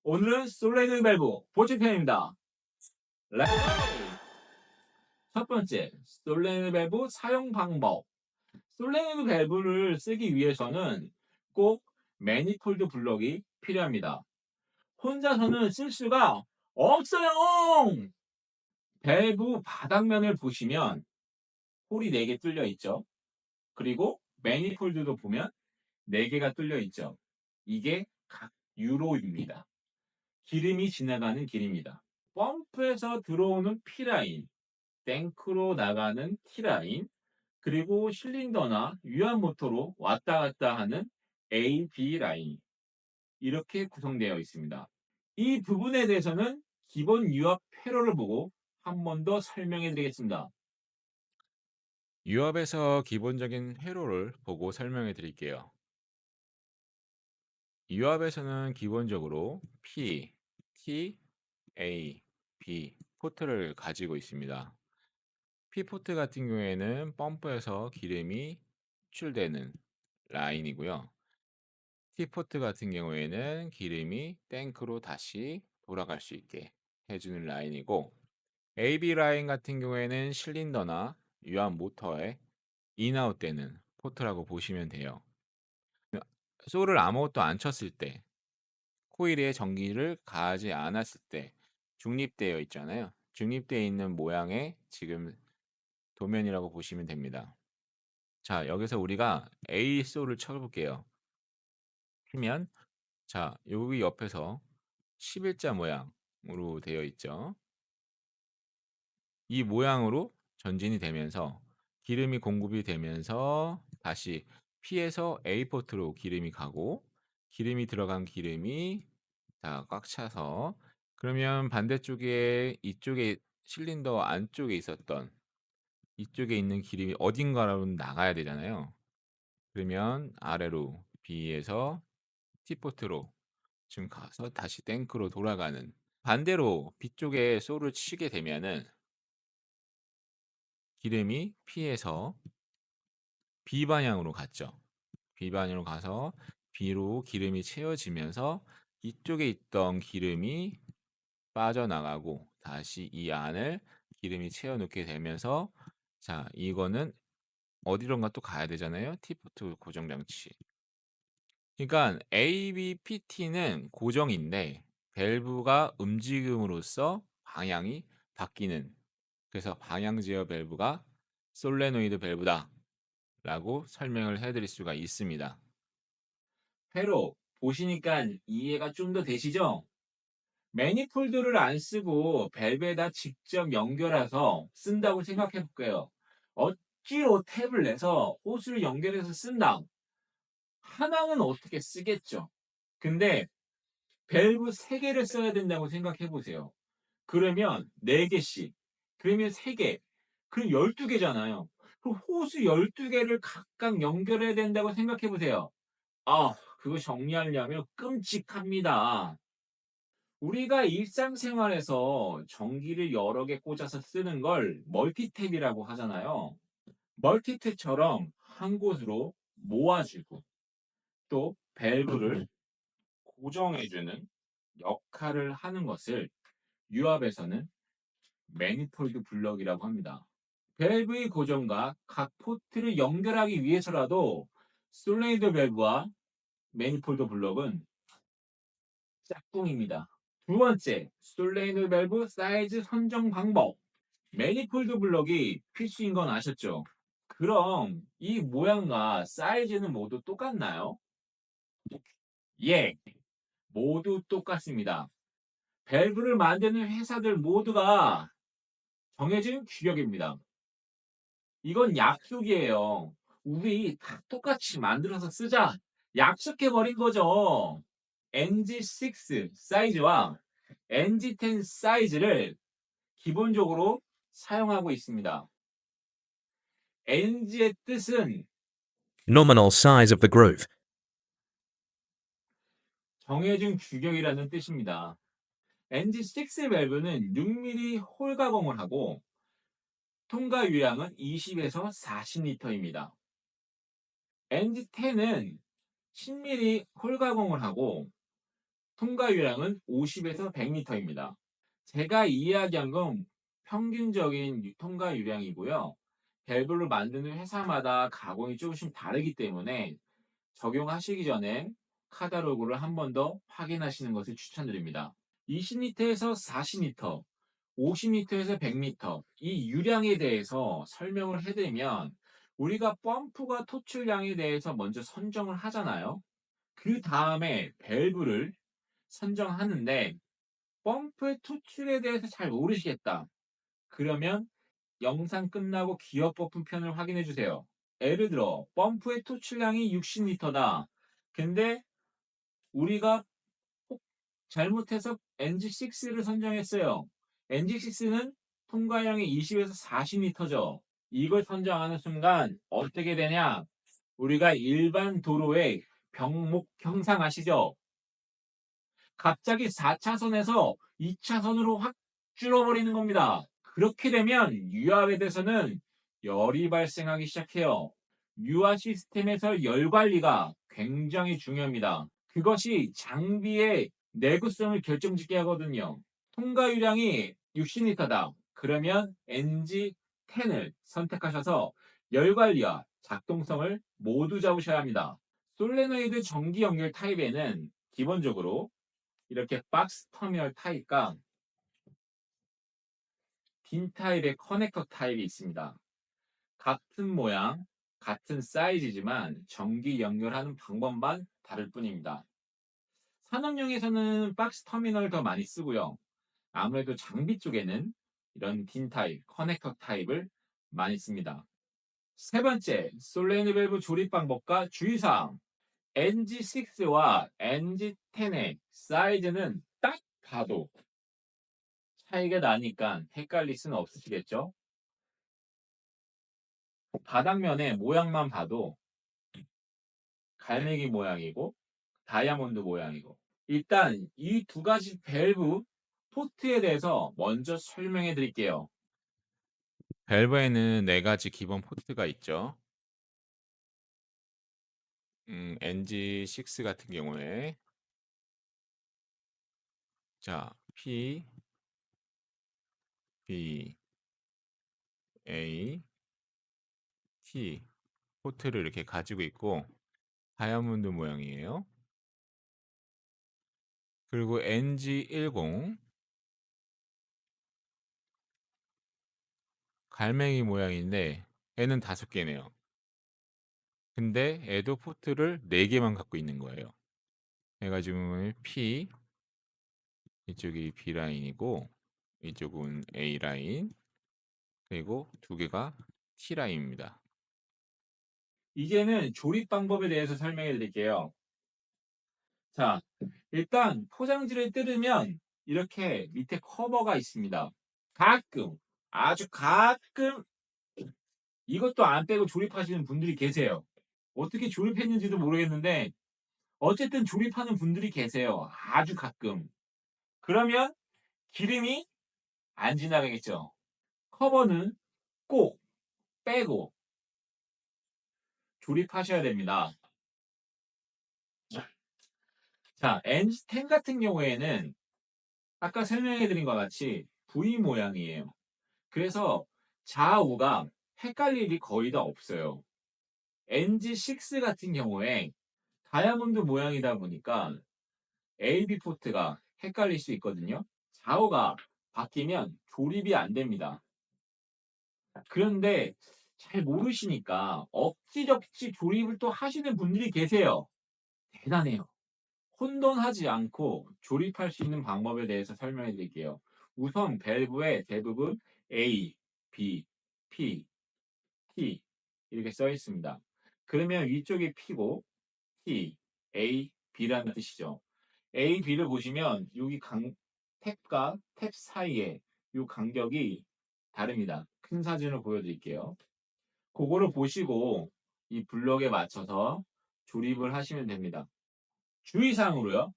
오늘은 솔레노이드 밸브 보충편입니다. 렛츠 고! 첫 번째, 솔레노이드 밸브 사용 방법. 솔레노이드 밸브를 쓰기 위해서는 꼭 매니폴드 블럭이 필요합니다. 혼자서는 쓸 수가 없어요. 밸브 바닥면을 보시면 홀이 4개 뚫려 있죠. 그리고 매니폴드도 보면 4개가 뚫려 있죠. 이게 각 유로입니다. 기름이 지나가는 길입니다. 펌프에서 들어오는 P라인, 탱크로 나가는 T라인, 그리고 실린더나 유압 모터로 왔다 갔다 하는 A, B 라인, 이렇게 구성되어 있습니다. 이 부분에 대해서는 기본 유압 회로를 보고 한 번 더 설명해 드리겠습니다. 유압에서 기본적인 회로를 보고 설명해 드릴게요. 유압에서는 기본적으로 P, T, A, B 포트를 가지고 있습니다. P 포트 같은 경우에는 펌프에서 기름이 추출되는 라인이고요. T 포트 같은 경우에는 기름이 탱크로 다시 돌아갈 수 있게 해주는 라인이고, AB 라인 같은 경우에는 실린더나 유압 모터에 인아웃 되는 포트라고 보시면 돼요. 솔을 아무것도 안 쳤을 때, 코일에 전기를 가하지 않았을 때 중립되어 있잖아요. 중립되어 있는 모양의 지금 도면이라고 보시면 됩니다. 자, 여기서 우리가 A 솔을 쳐볼게요. 치면, 자, 여기 옆에서 11자 모양으로 되어 있죠. 이 모양으로 전진이 되면서 기름이 공급이 되면서 다시 P에서 A 포트로 기름이 가고, 기름이 들어간 기름이 다 꽉 차서, 그러면 반대쪽에 이쪽에 실린더 안쪽에 있었던 이쪽에 있는 기름이 어딘가로 나가야 되잖아요. 그러면 아래로 B에서 T포트로 지금 가서 다시 탱크로 돌아가는, 반대로 B쪽에 솔을 치게 되면은 기름이 P에서 B 방향으로 갔죠. B 방향으로 가서 B로 기름이 채워지면서 이쪽에 있던 기름이 빠져나가고 다시 이 안을 기름이 채워놓게 되면서 자, 이거는 어디론가 또 가야 되잖아요. T포트 고정 장치. 그러니까 ABPT는 고정인데 밸브가 움직임으로써 방향이 바뀌는, 그래서 방향 제어 밸브가 솔레노이드 밸브다 라고 설명을 해드릴 수가 있습니다. 회로 보시니까 이해가 좀 더 되시죠? 매니폴드를 안 쓰고 밸브에다 직접 연결해서 쓴다고 생각해 볼게요. 억지로 탭을 내서 호스를 연결해서 쓴다. 하나는 어떻게 쓰겠죠? 근데 밸브 3개를 써야 된다고 생각해 보세요. 그러면 4개씩. 그러면 3개. 그럼 12개잖아요. 그럼 호스 12개를 각각 연결해야 된다고 생각해 보세요. 아, 그거 정리하려면 끔찍합니다. 우리가 일상생활에서 전기를 여러 개 꽂아서 쓰는 걸 멀티탭이라고 하잖아요. 멀티탭처럼 한 곳으로 모아주고 또 밸브를 고정해주는 역할을 하는 것을 유압에서는 매니폴드 블럭이라고 합니다. 밸브의 고정과 각 포트를 연결하기 위해서라도 솔레이드 밸브와 매니폴드 블럭은 짝꿍입니다. 두 번째, 솔레이드 밸브 사이즈 선정 방법. 매니폴드 블럭이 필수인 건 아셨죠? 그럼 이 모양과 사이즈는 모두 똑같나요? 예, 모두 똑같습니다. 밸브를 만드는 회사들 모두가 정해진 규격입니다. 이건 약속이에요. 우리 다 똑같이 만들어서 쓰자. 약속해버린 거죠. NG6 사이즈와 NG10 사이즈를 기본적으로 사용하고 있습니다. NG의 뜻은 Nominal size of the groove. 정해진 규격이라는 뜻입니다. NG6 밸브는 6mm 홀 가공을 하고 통과 유량은 20에서 40리터입니다. NG10은 10mm 홀 가공을 하고 통과 유량은 50에서 100리터입니다. 제가 이야기한 건 평균적인 통과 유량이고요. 밸브를 만드는 회사마다 가공이 조금씩 다르기 때문에 적용하시기 전에 카탈로그를 한 번 더 확인하시는 것을 추천드립니다. 20리터에서 40리터, 50리터에서 100리터 이 유량에 대해서 설명을 해드리면 우리가 펌프가 토출량에 대해서 먼저 선정을 하잖아요. 그 다음에 밸브를 선정하는데 펌프의 토출에 대해서 잘 모르시겠다. 그러면 영상 끝나고 기어 버프 편을 확인해 주세요. 예를 들어 펌프의 토출량이 60리터다. 근데 우리가 잘못해서 NG6를 선정했어요. NG6는 통과량이 20에서 40리터죠. 이걸 선정하는 순간 어떻게 되냐? 우리가 일반 도로의 병목 형상 아시죠? 갑자기 4차선에서 2차선으로 확 줄어버리는 겁니다. 그렇게 되면 유압에 대해서는 열이 발생하기 시작해요. 유압 시스템에서 열 관리가 굉장히 중요합니다. 그것이 장비의 내구성을 결정짓게 하거든요. 통과 유량이 60리터다. 그러면 NG10을 선택하셔서 열 관리와 작동성을 모두 잡으셔야 합니다. 솔레노이드 전기 연결 타입에는 기본적으로 이렇게 박스 터미널 타입과 딘 타입의 커넥터 타입이 있습니다. 같은 모양, 같은 사이즈지만 전기 연결하는 방법만 다를 뿐입니다. 산업용에서는 박스 터미널을 더 많이 쓰고요. 아무래도 장비 쪽에는 이런 딘 타입, 커넥터 타입을 많이 씁니다. 세 번째, 솔레노이드 밸브 조립 방법과 주의사항. NG6와 NG10의 사이즈는 딱 봐도 차이가 나니까 헷갈릴 수는 없으시겠죠? 바닥면의 모양만 봐도 갈매기 모양이고 다이아몬드 모양이고 일단 이 두 가지 밸브 포트에 대해서 먼저 설명해 드릴게요. 밸브에는 네 가지 기본 포트가 있죠. NG6 같은 경우에 자, P, B, A, T 포트를 이렇게 가지고 있고 다이아몬드 모양이에요. 그리고 NG10 갈매기 모양인데 애는 5개네요. 근데 애도 포트를 4개만 갖고 있는 거예요. 얘가 지금 P, 이쪽이 B 라인이고 이쪽은 A 라인, 그리고 2개가 T 라인입니다. 이제는 조립 방법에 대해서 설명해 드릴게요. 자, 일단 포장지를 뜯으면 이렇게 밑에 커버가 있습니다. 가끔, 아주 가끔 이것도 안 빼고 조립하시는 분들이 계세요. 어떻게 조립했는지도 모르겠는데 어쨌든 조립하는 분들이 계세요. 아주 가끔. 그러면 기름이 안 지나가겠죠. 커버는 꼭 빼고 조립하셔야 됩니다. 자, NG10 같은 경우에는 아까 설명해드린 것 같이 V 모양이에요. 그래서 좌우가 헷갈릴 일이 거의 다 없어요. NG6 같은 경우에 다이아몬드 모양이다 보니까 AB 포트가 헷갈릴 수 있거든요. 좌우가 바뀌면 조립이 안 됩니다. 그런데 잘 모르시니까 억지적지 조립을 또 하시는 분들이 계세요. 대단해요. 혼돈하지 않고 조립할 수 있는 방법에 대해서 설명해 드릴게요. 우선 밸브에 대부분 A, B, P, T 이렇게 써 있습니다. 그러면 위쪽이 P고 T, A, B라는 뜻이죠. A, B를 보시면 여기 탭과 탭 사이에 이 간격이 다릅니다. 큰 사진을 보여드릴게요. 그거를 보시고 이 블럭에 맞춰서 조립을 하시면 됩니다. 주의사항으로요.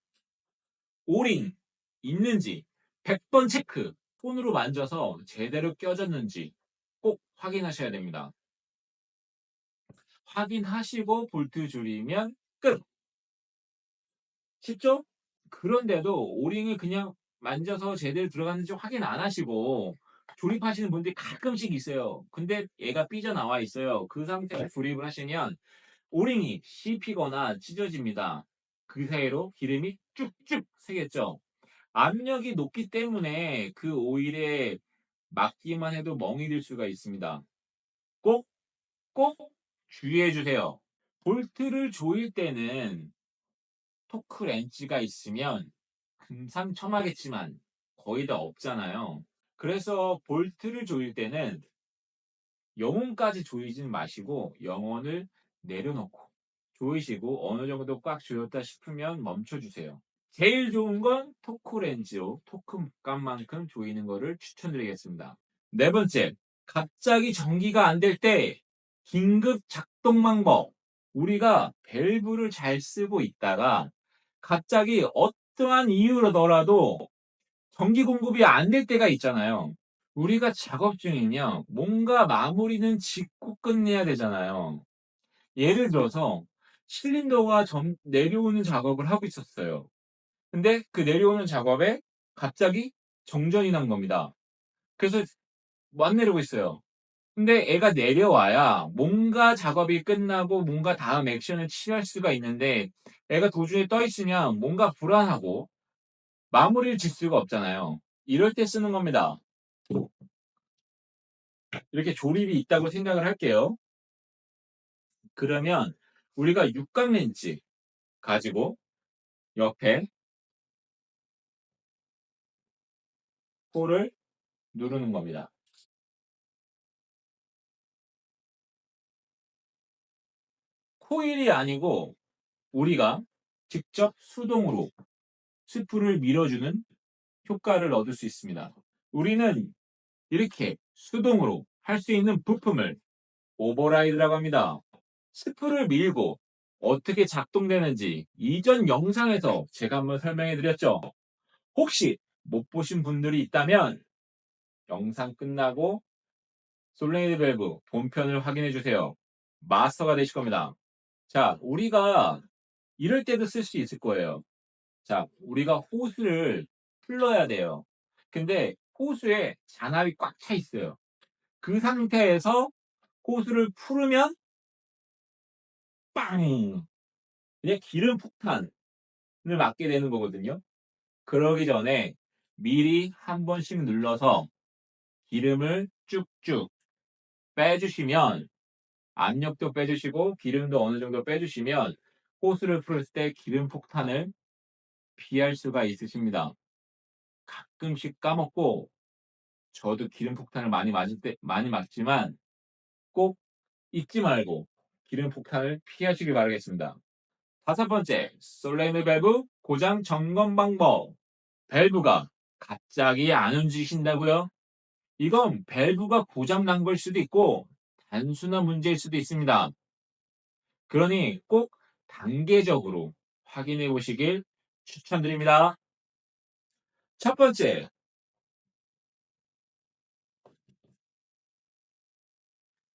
오링 있는지 100번 체크. 손으로 만져서 제대로 껴졌는지 꼭 확인하셔야 됩니다. 확인하시고 볼트 조리면 끝! 쉽죠? 그런데도 오링을 그냥 만져서 제대로 들어갔는지 확인 안 하시고 조립하시는 분들이 가끔씩 있어요. 근데 얘가 삐져나와 있어요. 그 상태에서 조립을 하시면 오링이 씹히거나 찢어집니다. 그 사이로 기름이 쭉쭉 새겠죠. 압력이 높기 때문에 그 오일에 맡기만 해도 멍이 들 수가 있습니다. 꼭 주의해 주세요. 볼트를 조일 때는 토크 렌치가 있으면 금상첨화겠지만 거의 다 없잖아요. 그래서 볼트를 조일 때는 영혼까지 조이지는 마시고 영혼을 내려놓고 조이시고 어느 정도 꽉 조였다 싶으면 멈춰주세요. 제일 좋은 건 토크 렌즈로 토크 값만큼 조이는 것을 추천드리겠습니다. 네 번째, 갑자기 전기가 안 될 때 긴급 작동 방법. 우리가 밸브를 잘 쓰고 있다가 갑자기 어떠한 이유로더라도 전기 공급이 안 될 때가 있잖아요. 우리가 작업 중이면 뭔가 마무리는 짓고 끝내야 되잖아요. 예를 들어서 실린더가 내려오는 작업을 하고 있었어요. 근데 그 내려오는 작업에 갑자기 정전이 난 겁니다. 그래서 안 내려오고 있어요. 근데 애가 내려와야 뭔가 작업이 끝나고 뭔가 다음 액션을 취할 수가 있는데 애가 도중에 떠 있으면 뭔가 불안하고 마무리를 질 수가 없잖아요. 이럴 때 쓰는 겁니다. 이렇게 조립이 있다고 생각을 할게요. 그러면 우리가 육각 렌치 가지고 옆에 홀을 누르는 겁니다. 코일이 아니고 우리가 직접 수동으로 스프를 밀어주는 효과를 얻을 수 있습니다. 우리는 이렇게 수동으로 할 수 있는 부품을 오버라이드라고 합니다. 스프를 밀고 어떻게 작동되는지 이전 영상에서 제가 한번 설명해 드렸죠. 혹시 못 보신 분들이 있다면 영상 끝나고 솔레니드 밸브 본편을 확인해 주세요. 마스터가 되실 겁니다. 자, 우리가 이럴 때도 쓸 수 있을 거예요. 자, 우리가 호스를 풀러야 돼요. 근데 호스에 잔압이 꽉 차 있어요. 그 상태에서 호스를 풀으면 빵! 그냥 기름 폭탄을 맞게 되는 거거든요. 그러기 전에 미리 한 번씩 눌러서 기름을 쭉쭉 빼주시면, 압력도 빼주시고 기름도 어느 정도 빼주시면 호스를 풀을 때 기름 폭탄을 피할 수가 있으십니다. 가끔씩 까먹고, 저도 기름 폭탄을 많이 맞지만 꼭 잊지 말고 기름 폭탄을 피하시길 바라겠습니다. 다섯 번째, 솔레노 밸브 고장 점검 방법. 밸브가 갑자기 안 움직이신다고요? 이건 밸브가 고장 난 걸 수도 있고 단순한 문제일 수도 있습니다. 그러니 꼭 단계적으로 확인해 보시길 추천드립니다. 첫 번째,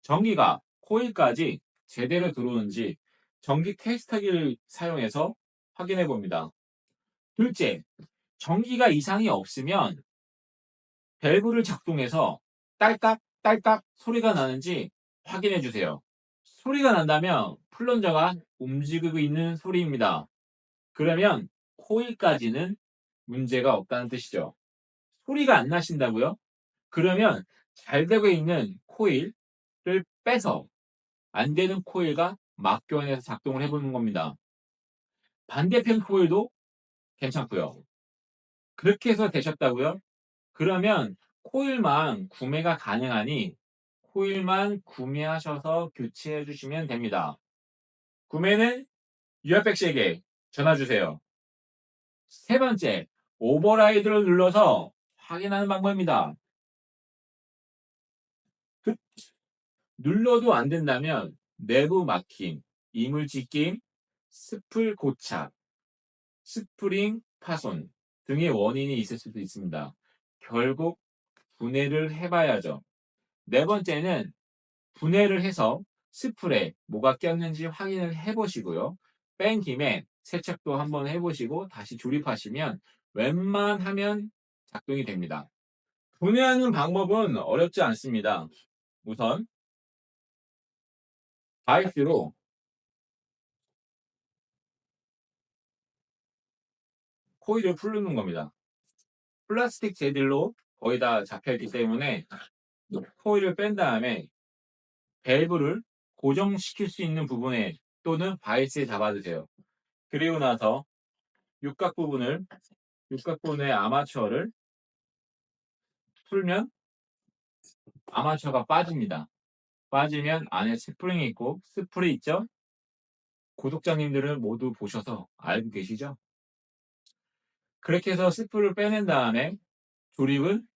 전기가 코일까지 제대로 들어오는지 전기 테스터기를 사용해서 확인해 봅니다. 둘째, 전기가 이상이 없으면 밸브를 작동해서 딸깍 딸깍 소리가 나는지 확인해 주세요. 소리가 난다면 플런저가 움직이고 있는 소리입니다. 그러면 코일까지는 문제가 없다는 뜻이죠. 소리가 안 나신다고요? 그러면 잘 되고 있는 코일을 빼서 안 되는 코일과 맞교환해서 작동을 해보는 겁니다. 반대편 코일도 괜찮고요. 그렇게 해서 되셨다고요? 그러면 코일만 구매가 가능하니 코일만 구매하셔서 교체해 주시면 됩니다. 구매는 유아백씨에게 전화 주세요. 세 번째, 오버라이드를 눌러서 확인하는 방법입니다. 눌러도 안 된다면 내부 막힘, 이물질 끼임, 스풀 고착, 스프링 파손 등의 원인이 있을 수도 있습니다. 결국 분해를 해봐야죠. 네 번째는 분해를 해서 스풀에 뭐가 꼈는지 확인을 해보시고요. 뺀 김에 세척도 한번 해보시고 다시 조립하시면 웬만하면 작동이 됩니다. 분해하는 방법은 어렵지 않습니다. 우선 바이스로 코일을 풀는 겁니다. 플라스틱 재질로 거의 다 잡혀있기 때문에 코일을 뺀 다음에 밸브를 고정시킬 수 있는 부분에 또는 바이스에 잡아주세요. 그리고 나서 육각 부분의 아마추어를 풀면 아마추어가 빠집니다. 빠지면 안에 스프링이 있고 스프리 있죠? 구독자님들은 모두 보셔서 알고 계시죠? 그렇게 해서 스프를 빼낸 다음에 조립은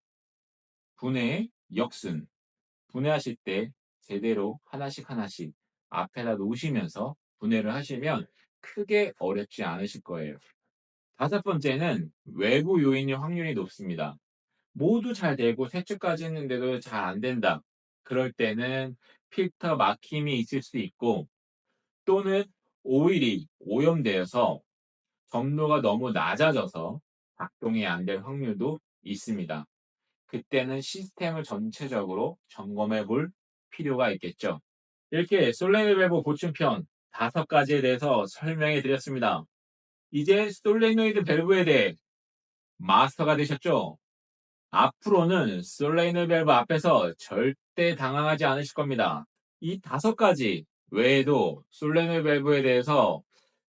분해 역순. 분해하실 때 제대로 하나씩 하나씩 앞에다 놓으시면서 분해를 하시면 크게 어렵지 않으실 거예요. 다섯 번째는 외부 요인의 확률이 높습니다. 모두 잘 되고 세척까지 했는데도 잘 안 된다. 그럴 때는 필터 막힘이 있을 수 있고 또는 오일이 오염되어서 점도가 너무 낮아져서 작동이 안 될 확률도 있습니다. 그때는 시스템을 전체적으로 점검해 볼 필요가 있겠죠. 이렇게 솔레노 밸브 보충편 5가지에 대해서 설명해 드렸습니다. 이제 솔레노이드 밸브에 대해 마스터가 되셨죠? 앞으로는 솔레노 밸브 앞에서 절대 당황하지 않으실 겁니다. 이 5가지 외에도 솔레노 밸브에 대해서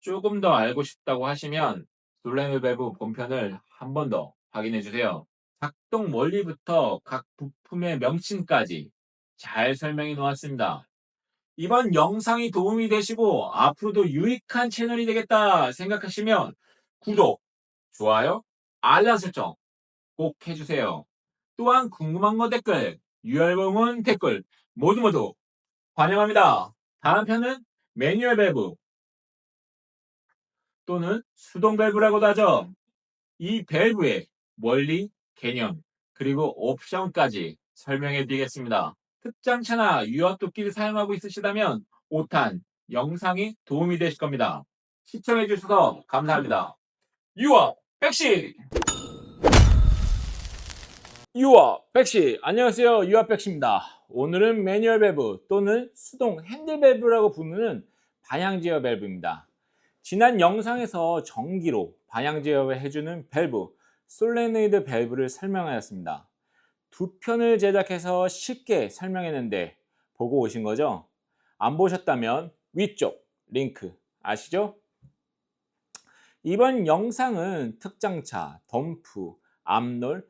조금 더 알고 싶다고 하시면 솔레노 밸브 본편을 한 번 더 확인해 주세요. 작동 원리부터 각 부품의 명칭까지 잘 설명해 놓았습니다. 이번 영상이 도움이 되시고 앞으로도 유익한 채널이 되겠다 생각하시면 구독, 좋아요, 알람 설정 꼭 해주세요. 또한 궁금한 거 댓글, 유혈봉은 댓글 모두 환영합니다. 다음 편은 매뉴얼 밸브 또는 수동 밸브라고도 하죠. 이 밸브의 원리, 개념, 그리고 옵션까지 설명해 드리겠습니다. 특장차나 유압도끼를 사용하고 있으시다면 5탄 영상이 도움이 되실 겁니다. 시청해 주셔서 감사합니다. 유아 백시! 유아 백시! 안녕하세요. 유아 백시입니다. 오늘은 매뉴얼 밸브 또는 수동 핸들 밸브라고 부르는 방향 제어 밸브입니다. 지난 영상에서 전기로 방향 제어를 해주는 밸브, 솔레노이드 밸브를 설명하였습니다. 두 편을 제작해서 쉽게 설명했는데 보고 오신 거죠? 안 보셨다면 위쪽 링크 아시죠? 이번 영상은 특장차, 덤프, 암롤,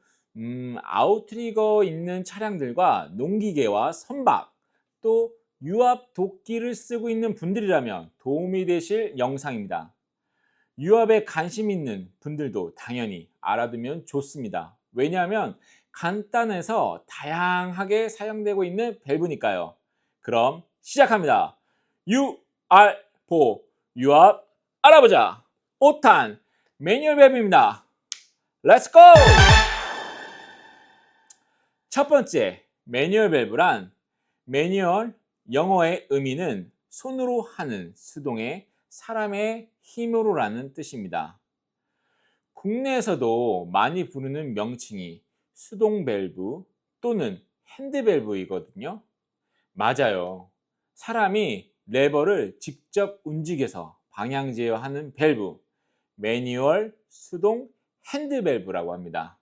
아웃트리거 있는 차량들과 농기계와 선박, 또 유압 도끼를 쓰고 있는 분들이라면 도움이 되실 영상입니다. 유압에 관심 있는 분들도 당연히 알아두면 좋습니다. 왜냐하면 간단해서 다양하게 사용되고 있는 밸브니까요. 그럼 시작합니다. UR4 유압 알아보자. 5탄 매뉴얼 밸브입니다. 렛츠고! 첫 번째 매뉴얼 밸브란 매뉴얼 영어의 의미는 손으로 하는 수동의 사람의 힘으로라는 뜻입니다. 국내에서도 많이 부르는 명칭이 수동 밸브 또는 핸드 밸브이거든요. 맞아요. 사람이 레버를 직접 움직여서 방향 제어하는 밸브, 매뉴얼 수동 핸드 밸브라고 합니다.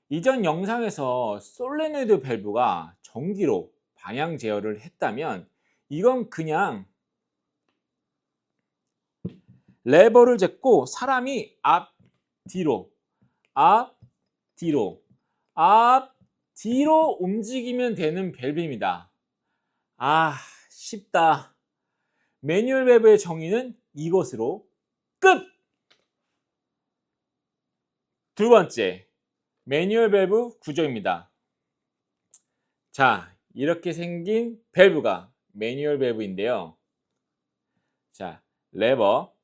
이전 영상에서 솔레노이드 밸브가 전기로 방향 제어를 했다면 이건 그냥 레버를 잡고 사람이 앞, 뒤로, 앞, 뒤로, 앞, 뒤로 움직이면 되는 밸브입니다. 아, 쉽다. 매뉴얼 밸브의 정의는 이것으로 끝! 두 번째, 매뉴얼 밸브 구조입니다. 자, 이렇게 생긴 밸브가 매뉴얼 밸브인데요. 자, 레버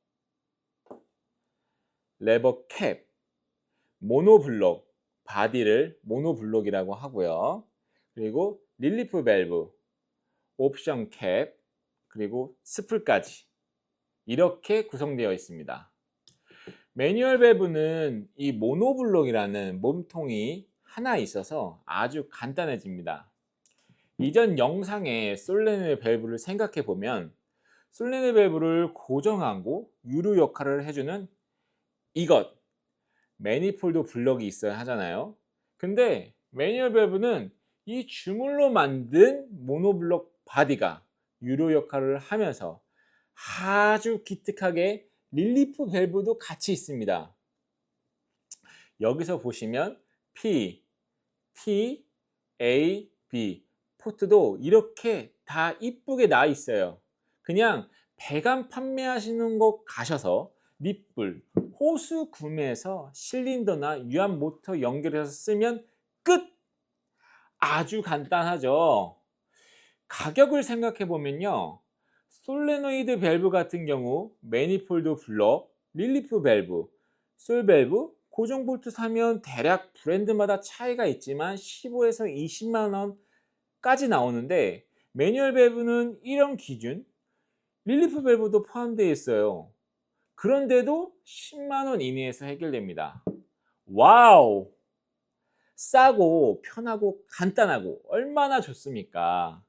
캡, 모노블록, 바디를 모노블록이라고 하고요. 그리고 릴리프 밸브, 옵션 캡, 그리고 스풀까지 이렇게 구성되어 있습니다. 매뉴얼 밸브는 이 모노블록이라는 몸통이 하나 있어서 아주 간단해집니다. 이전 영상의 솔레노이드 밸브를 생각해 보면 솔레노이드 밸브를 고정하고 유로 역할을 해주는 이것 매니폴드 블럭이 있어야 하잖아요. 근데 매뉴얼 밸브는 이 주물로 만든 모노블록 바디가 유로 역할을 하면서 아주 기특하게 릴리프 밸브도 같이 있습니다. 여기서 보시면 P, T, A, B 포트도 이렇게 다 이쁘게 나 있어요. 그냥 배관 판매하시는 곳 가셔서 밑불, 호수 구매해서 실린더나 유압 모터 연결해서 쓰면 끝! 아주 간단하죠. 가격을 생각해 보면요. 솔레노이드 밸브 같은 경우 매니폴드 블럭, 릴리프 밸브, 솔 밸브, 고정 볼트 사면 대략 브랜드마다 차이가 있지만 15에서 20만 원까지 나오는데 매뉴얼 밸브는 이런 기준, 릴리프 밸브도 포함되어 있어요. 그런데도 10만 원 이내에서 해결됩니다. 와우! 싸고 편하고 간단하고 얼마나 좋습니까?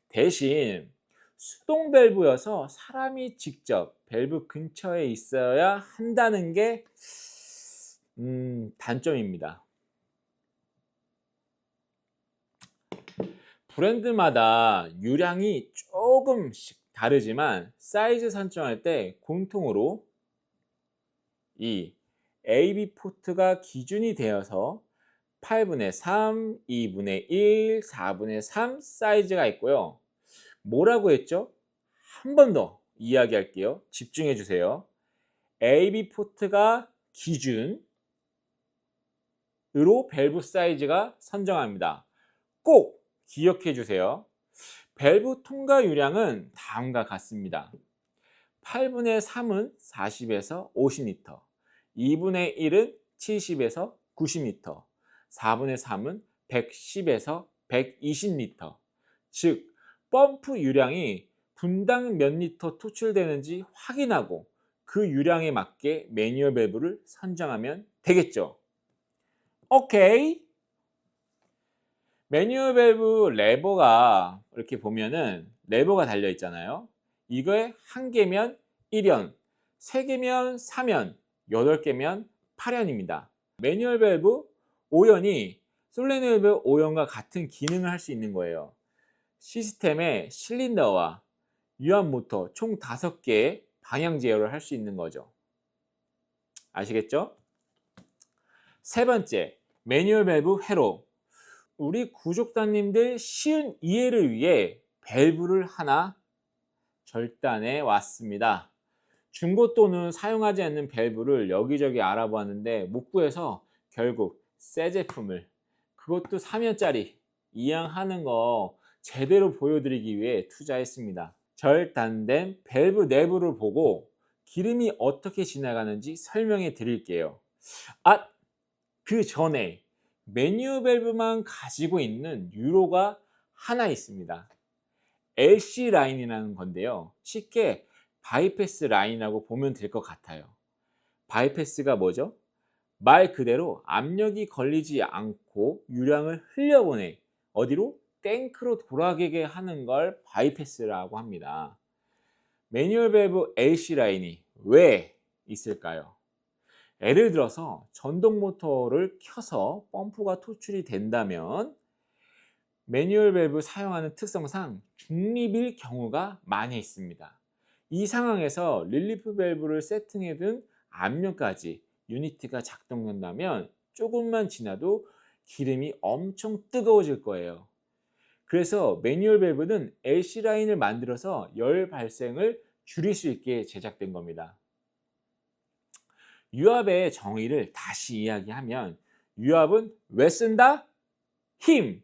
대신 수동 밸브여서 사람이 직접 밸브 근처에 있어야 한다는 게 단점입니다. 브랜드마다 유량이 조금씩 다르지만 사이즈 선정할 때 공통으로 이 AB 포트가 기준이 되어서 8분의 3, 2분의 1, 4분의 3 사이즈가 있고요. 뭐라고 했죠? 한 번 더 이야기할게요. 집중해 주세요. AB 포트가 기준으로 밸브 사이즈가 선정합니다. 꼭 기억해 주세요. 밸브 통과 유량은 다음과 같습니다. 8분의 3은 40에서 50리터, 2분의 1은 70에서 90리터, 4분의 3은 110에서 120리터. 즉 펌프 유량이 분당 몇 리터 토출되는지 확인하고 그 유량에 맞게 매뉴얼 밸브를 선정하면 되겠죠. 오케이. 매뉴얼 밸브 레버가 이렇게 보면은 레버가 달려 있잖아요. 이거에 1개면 1연, 3개면 3연, 8개면 8연입니다. 매뉴얼 밸브 5연이 솔레노이드 5연과 같은 기능을 할 수 있는 거예요. 시스템의 실린더와 유압 모터 총 5개의 방향 제어를 할 수 있는 거죠. 아시겠죠? 세 번째, 매뉴얼 밸브 회로. 우리 구족단님들 쉬운 이해를 위해 밸브를 하나 절단해 왔습니다. 중고 또는 사용하지 않는 밸브를 여기저기 알아보았는데 못 구해서 결국 새 제품을, 그것도 3연짜리 이왕하는 거 제대로 보여드리기 위해 투자했습니다. 절단된 밸브 내부를 보고 기름이 어떻게 지나가는지 설명해 드릴게요. 그 전에 매뉴얼 밸브만 가지고 있는 유로가 하나 있습니다. LC 라인이라는 건데요. 쉽게 바이패스 라인이라고 보면 될 것 같아요. 바이패스가 뭐죠? 말 그대로 압력이 걸리지 않고 유량을 흘려보내 어디로? 탱크로 돌아가게 하는 걸 바이패스라고 합니다. 매뉴얼 밸브 LC 라인이 왜 있을까요? 예를 들어서 전동 모터를 켜서 펌프가 토출이 된다면 매뉴얼 밸브 사용하는 특성상 중립일 경우가 많이 있습니다. 이 상황에서 릴리프 밸브를 세팅해둔 압력까지 유니트가 작동한다면 조금만 지나도 기름이 엄청 뜨거워질 거예요. 그래서 매뉴얼 밸브는 LC 라인을 만들어서 열 발생을 줄일 수 있게 제작된 겁니다. 유압의 정의를 다시 이야기하면 유압은 왜 쓴다? 힘!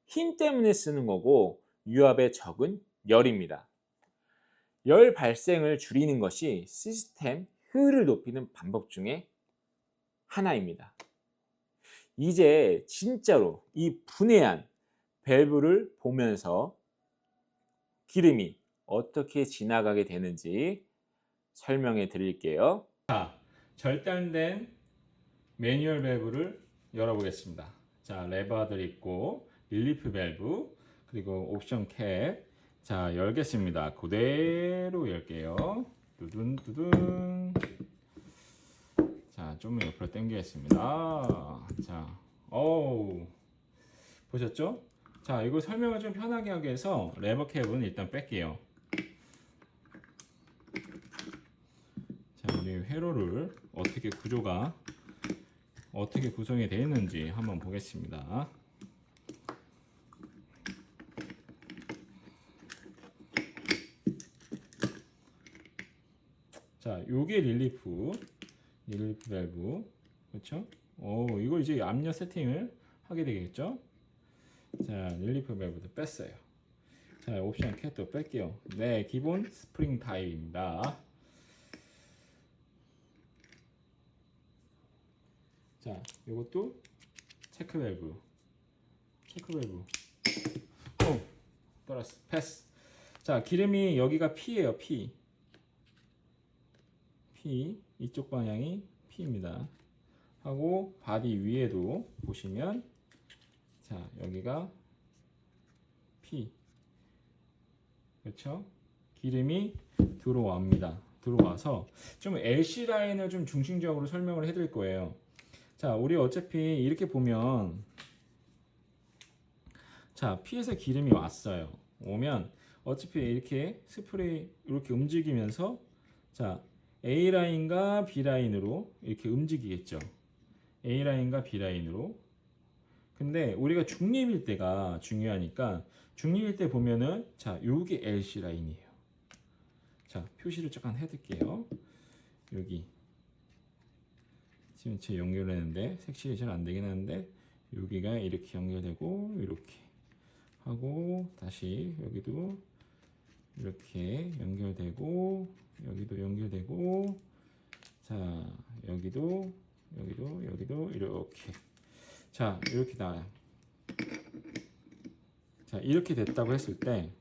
힘 때문에 쓰는 거고 유압의 적은 열입니다. 열 발생을 줄이는 것이 시스템 효율을 높이는 방법 중에 하나입니다. 이제 진짜로 이 분해한 밸브를 보면서 기름이 어떻게 지나가게 되는지 설명해 드릴게요. 자, 절단된 매뉴얼 밸브를 열어보겠습니다. 자, 레버들 있고 릴리프 밸브 그리고 옵션 캡. 자, 열겠습니다. 그대로 열게요. 두둔 두둔. 자, 좀 옆으로 당기겠습니다. 자, 보셨죠? 자, 이거 설명을 좀 편하게 하기 위해서 레버 캡은 일단 뺄게요. 자, 우리 회로를 어떻게 구조가 어떻게 구성이 되어 있는지 한번 보겠습니다. 자, 요게 릴리프 밸브. 그렇죠? 이거 이제 압력 세팅을 하게 되겠죠? 자, 릴리프 밸브도 뺐어요. 자, 옵션 캡도 뺄게요. 네, 기본 스프링 타입입니다. 자, 이것도 체크 밸브. 떨었어. 패스. 자, 기름이 여기가 P예요. P. 이쪽 방향이 P입니다. 하고 바디 위에도 보시면 자, 여기가 P. 그렇죠? 기름이 들어와서 좀 LC 라인을 좀 중심적으로 설명을 해드릴 거예요. 자, 우리 어차피 이렇게 보면 자, P에서 기름이 왔어요. 오면 어차피 이렇게 스프레이 이렇게 움직이면서 자, A 라인과 B 라인으로 이렇게 움직이겠죠. A 라인과 B 라인으로. 근데 우리가 중립일 때가 중요하니까 중립일 때 보면은 자, 요게 LC 라인이에요. 자, 표시를 잠깐 해둘게요. 여기 지금 제 연결했는데 색칠이 잘 안 되긴 하는데 여기가 이렇게 연결되고 이렇게 하고 다시 여기도 이렇게 연결되고 여기도 연결되고 자, 여기도 이렇게 자, 이렇게 나와요. 자, 이렇게 됐다고 했을 때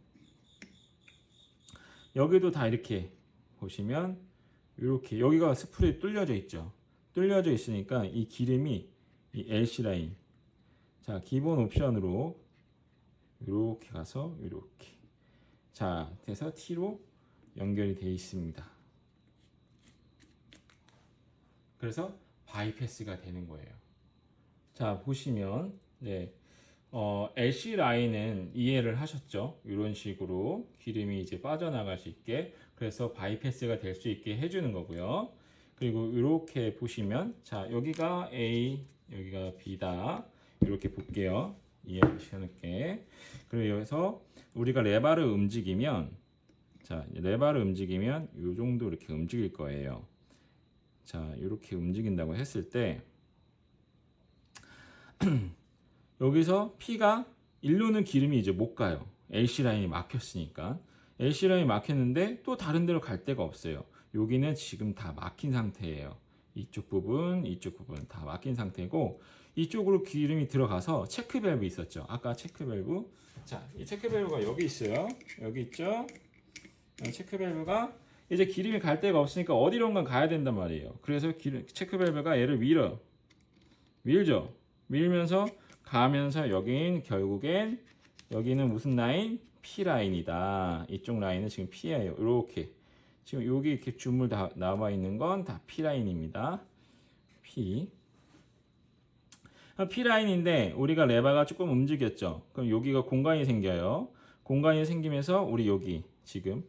여기도 다 이렇게 보시면 이렇게 여기가 스프레이 뚫려져 있죠. 뚫려져 있으니까 이 기름이 이 LC 라인, 자 기본 옵션으로 이렇게 가서 이렇게 자 돼서 T로 연결이 되어 있습니다. 그래서 바이패스가 되는 거예요. 자 보시면 네, LC 라인은 이해를 하셨죠? 이런 식으로 기름이 이제 빠져나갈 수 있게, 그래서 바이패스가 될 수 있게 해주는 거고요. 그리고 이렇게 보시면 자 여기가 A, 여기가 B다. 이렇게 볼게요. 이해하시게. 그리고 여기서 우리가 레바를 움직이면 자 레바를 움직이면 이 정도 이렇게 움직일 거예요. 자 이렇게 움직인다고 했을 때 여기서 P가 일로는 기름이 이제 못 가요. LC 라인이 막혔으니까. LC 라인이 막혔는데 또 다른 데로 갈 데가 없어요. 여기는 지금 다 막힌 상태예요. 이쪽 부분 다 막힌 상태고, 이쪽으로 기름이 들어가서 체크 밸브 있었죠. 아까 체크 밸브. 자, 이 체크 밸브가 여기 있어요. 여기 있죠. 체크 밸브가 이제 기름이 갈 데가 없으니까 어디론가 가야 된단 말이에요. 그래서 체크 밸브가 얘를 밀죠. 밀면서 가면서 여긴 결국엔 여기는 무슨 라인? P 라인이다. 이쪽 라인은 지금 P예요. 이렇게 지금 여기 이렇게 주물 다 나와 있는 건 다 P 라인입니다. P 라인인데 우리가 레바가 조금 움직였죠. 그럼 여기가 공간이 생겨요. 공간이 생기면서 우리 여기 지금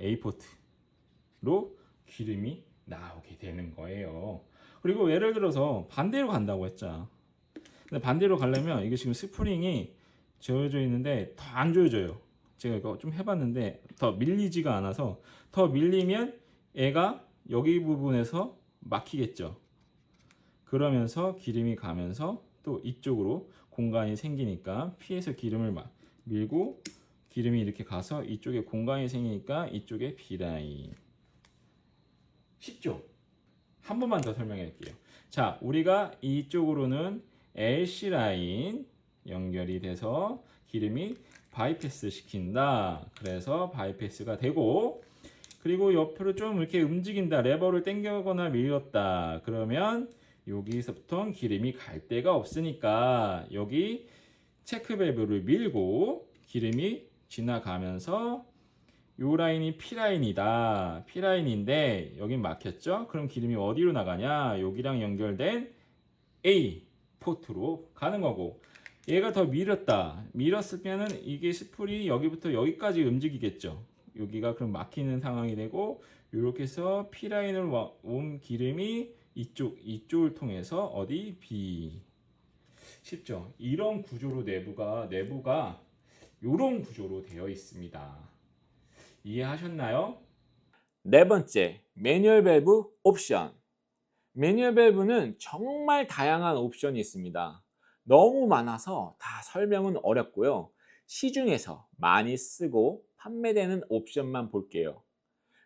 A 포트로 기름이 나오게 되는 거예요. 그리고 예를 들어서 반대로 간다고 했죠. 근데 반대로 가려면 이게 지금 스프링이 조여져 있는데 더 안 조여져요. 제가 이거 좀 해봤는데 더 밀리지가 않아서, 더 밀리면 얘가 여기 부분에서 막히겠죠. 그러면서 기름이 가면서 또 이쪽으로 공간이 생기니까 P에서 기름을 밀고 기름이 이렇게 가서 이쪽에 공간이 생기니까 이쪽에 B라인. 쉽죠? 한 번만 더 설명해 드릴게요. 자, 우리가 이쪽으로는 LC 라인 연결이 돼서 기름이 바이패스 시킨다. 그래서 바이패스가 되고, 그리고 옆으로 좀 이렇게 움직인다. 레버를 당겨거나 밀었다. 그러면 여기서부터 기름이 갈 데가 없으니까 여기 체크 밸브를 밀고 기름이 지나가면서 요 라인이 P 라인이다. P 라인인데 여긴 막혔죠? 그럼 기름이 어디로 나가냐? 여기랑 연결된 A 포트로 가는 거고, 얘가 더 밀었으면은 이게 스풀이 여기부터 여기까지 움직이겠죠. 여기가 그럼 막히는 상황이 되고, 이렇게 해서 P 라인을 온 기름이 이쪽을 통해서 어디 B. 쉽죠? 이런 구조로 내부가 이런 구조로 되어 있습니다. 이해하셨나요? 네 번째, 매뉴얼 밸브 옵션. 매뉴얼 밸브는 정말 다양한 옵션이 있습니다. 너무 많아서 다 설명은 어렵고요. 시중에서 많이 쓰고 판매되는 옵션만 볼게요.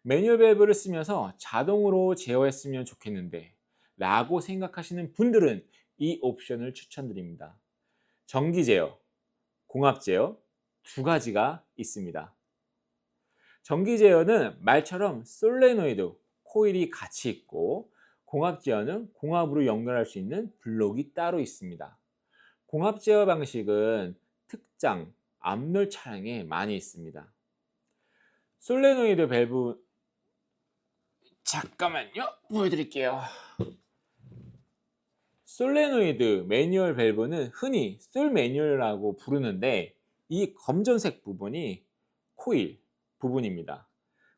매뉴얼 밸브를 쓰면서 자동으로 제어했으면 좋겠는데 라고 생각하시는 분들은 이 옵션을 추천드립니다. 전기 제어, 공합 제어 두 가지가 있습니다. 전기 제어는 말처럼 솔레노이드, 코일이 같이 있고, 공합 제어는 공합으로 연결할 수 있는 블록이 따로 있습니다. 공합 제어 방식은 특장, 앞롤 차량에 많이 있습니다. 솔레노이드 밸브, 잠깐만요, 보여드릴게요. 솔레노이드 매뉴얼 밸브는 흔히 솔 매뉴얼이라고 부르는데, 이 검정색 부분이 코일 부분입니다.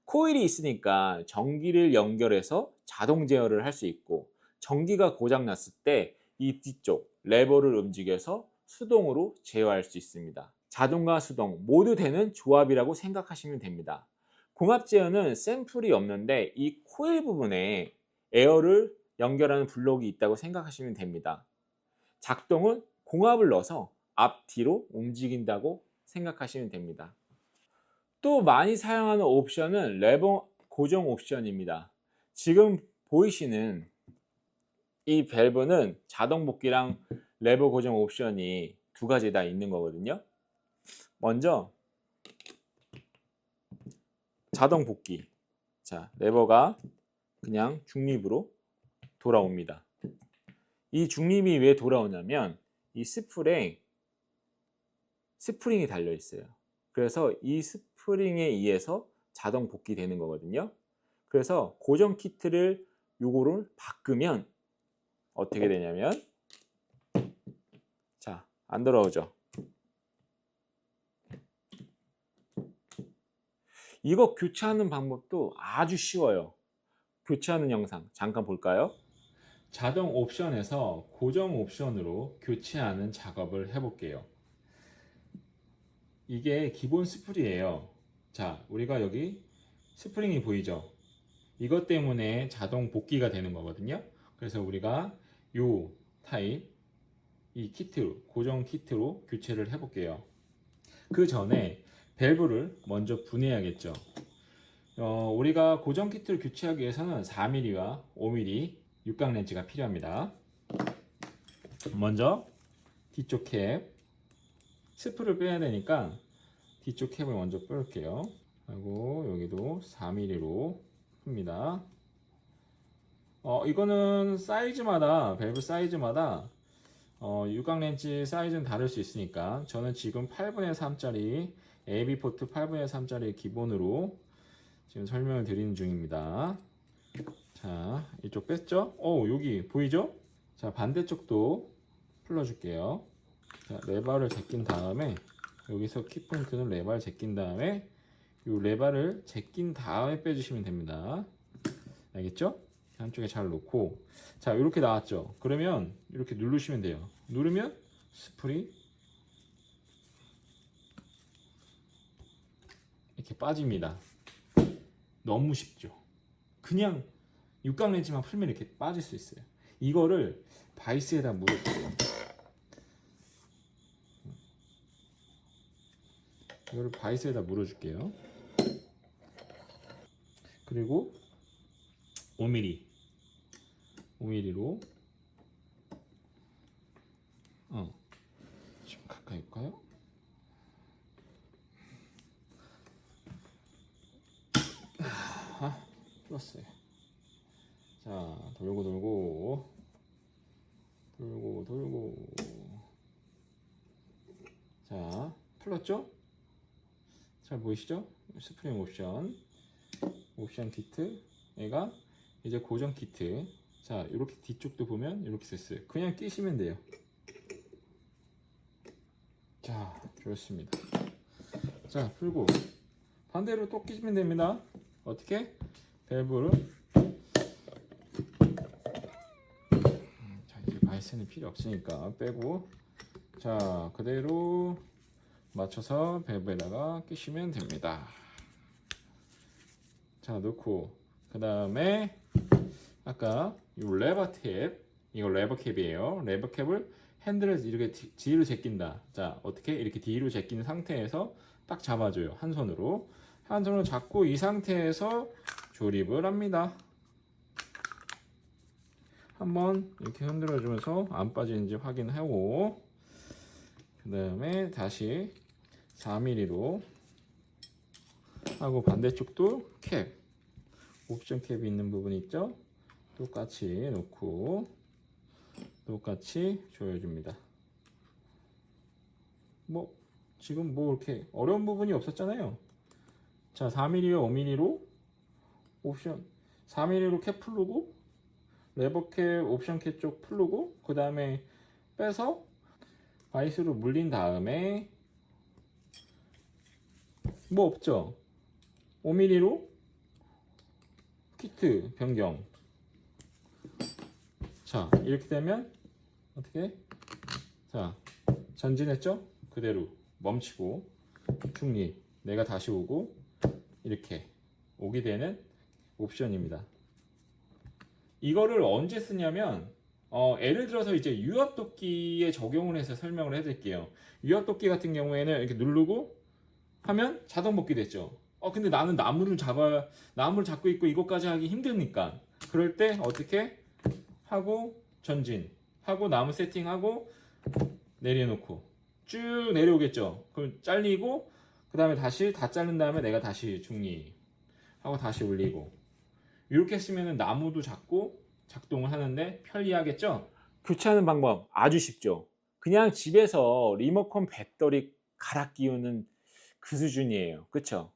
코일이 있으니까 전기를 연결해서 자동 제어를 할 수 있고, 전기가 고장 났을 때 이 뒤쪽 레버를 움직여서 수동으로 제어할 수 있습니다. 자동과 수동 모두 되는 조합이라고 생각하시면 됩니다. 공합 제어는 샘플이 없는데 이 코일 부분에 에어를 연결하는 블록이 있다고 생각하시면 됩니다. 작동은 공합을 넣어서 앞뒤로 움직인다고 생각하시면 됩니다. 또 많이 사용하는 옵션은 레버 고정 옵션입니다. 지금 보이시는 이 밸브는 자동 복귀랑 레버 고정 옵션이 두 가지 다 있는 거거든요. 먼저 자동 복귀. 자, 레버가 그냥 중립으로 돌아옵니다. 이 중립이 왜 돌아오냐면 이 스풀에 스프링이 달려 있어요. 그래서 이 스프링에 의해서 자동 복귀되는 거거든요. 그래서 고정 키트를 요거를 바꾸면 어떻게 되냐면 자, 안 돌아오죠. 이거 교체하는 방법도 아주 쉬워요. 교체하는 영상 잠깐 볼까요? 자동 옵션에서 고정 옵션으로 교체하는 작업을 해볼게요. 이게 기본 스프링이에요. 자, 우리가 여기 스프링이 보이죠? 이것 때문에 자동 복귀가 되는 거거든요. 그래서 우리가 요 타입 이 키트, 고정 키트로 교체를 해볼게요. 그 전에 밸브를 먼저 분해해야겠죠. 우리가 고정 키트를 교체하기 위해서는 4mm와 5mm 육각 렌치가 필요합니다. 먼저 뒤쪽 캡 스프를 빼야 되니까 뒤쪽 캡을 먼저 빼올게요. 그리고 여기도 4mm로 풉니다. 이거는 사이즈마다 밸브 사이즈마다 육각 렌치 사이즈는 다를 수 있으니까 저는 지금 8분의 3짜리 AB 포트 8분의 3짜리 기본으로 지금 설명을 드리는 중입니다. 자, 이쪽 뺐죠? 여기 보이죠? 자, 반대쪽도 풀어줄게요. 자, 레바를 제낀 다음에 여기서 키포인트는 레바를 제낀 다음에 이 레바를 제낀 다음에 빼주시면 됩니다. 알겠죠? 한쪽에 잘 놓고 자, 이렇게 나왔죠? 그러면 이렇게 누르시면 돼요. 누르면 스풀이 이렇게 빠집니다. 너무 쉽죠? 그냥 육각 렌치만 풀면 이렇게 빠질 수 있어요. 이거를 바이스에다 물어주세요. 이거를 바이스에다 물어줄게요. 그리고 5mm로 좀 가까이 올까요? 풀었어요. 자, 돌고 자, 풀었죠? 잘 보이시죠? 스프링 옵션 키트 얘가 이제 고정 키트. 자, 이렇게 뒤쪽도 보면 이렇게 됐어요. 그냥 끼시면 돼요. 자, 좋습니다. 자, 풀고 반대로 또 끼시면 됩니다. 어떻게? 밸브를 자, 이제 바이스는 필요 없으니까 빼고 자, 그대로 맞춰서 밸브에다가 끼시면 됩니다. 자, 넣고 그 다음에 아까 이 레버 캡, 이거 레버 캡이에요. 레버 캡을 핸들을 이렇게 뒤로 제낀다. 자, 어떻게? 이렇게 뒤로 제낀 상태에서 딱 잡아줘요. 한 손으로 잡고 이 상태에서 조립을 합니다. 한번 이렇게 흔들어 주면서 안 빠지는지 확인하고 그 다음에 다시 4mm로 하고 반대쪽도 캡, 옵션 캡이 있는 부분 있죠? 똑같이 놓고 똑같이 조여줍니다. 지금 이렇게 어려운 부분이 없었잖아요. 자, 4mm와 5mm로 옵션 4mm로 캡 풀르고 레버 캡 옵션 캡 쪽 풀르고 그 다음에 빼서 바이스로 물린 다음에 없죠? 5mm로 키트 변경. 자, 이렇게 되면 어떻게? 자, 전진했죠? 그대로 멈추고 중립. 내가 다시 오고 이렇게 오게 되는 옵션입니다. 이거를 언제 쓰냐면 예를 들어서 이제 유압도끼에 적용을 해서 설명을 해드릴게요. 유압도끼 같은 경우에는 이렇게 누르고 하면 자동 복귀됐죠. 근데 나는 나무를 잡고 있고 이것까지 하기 힘드니까 그럴 때 어떻게 하고 전진 하고 나무 세팅하고 내려놓고 쭉 내려오겠죠. 그럼 잘리고 그 다음에 다시 다 자른 다음에 내가 다시 중립. 하고 다시 올리고. 이렇게 쓰면 나무도 작고 작동을 하는데 편리하겠죠? 교체하는 방법 아주 쉽죠. 그냥 집에서 리모컨 배터리 갈아 끼우는 그 수준이에요. 그쵸?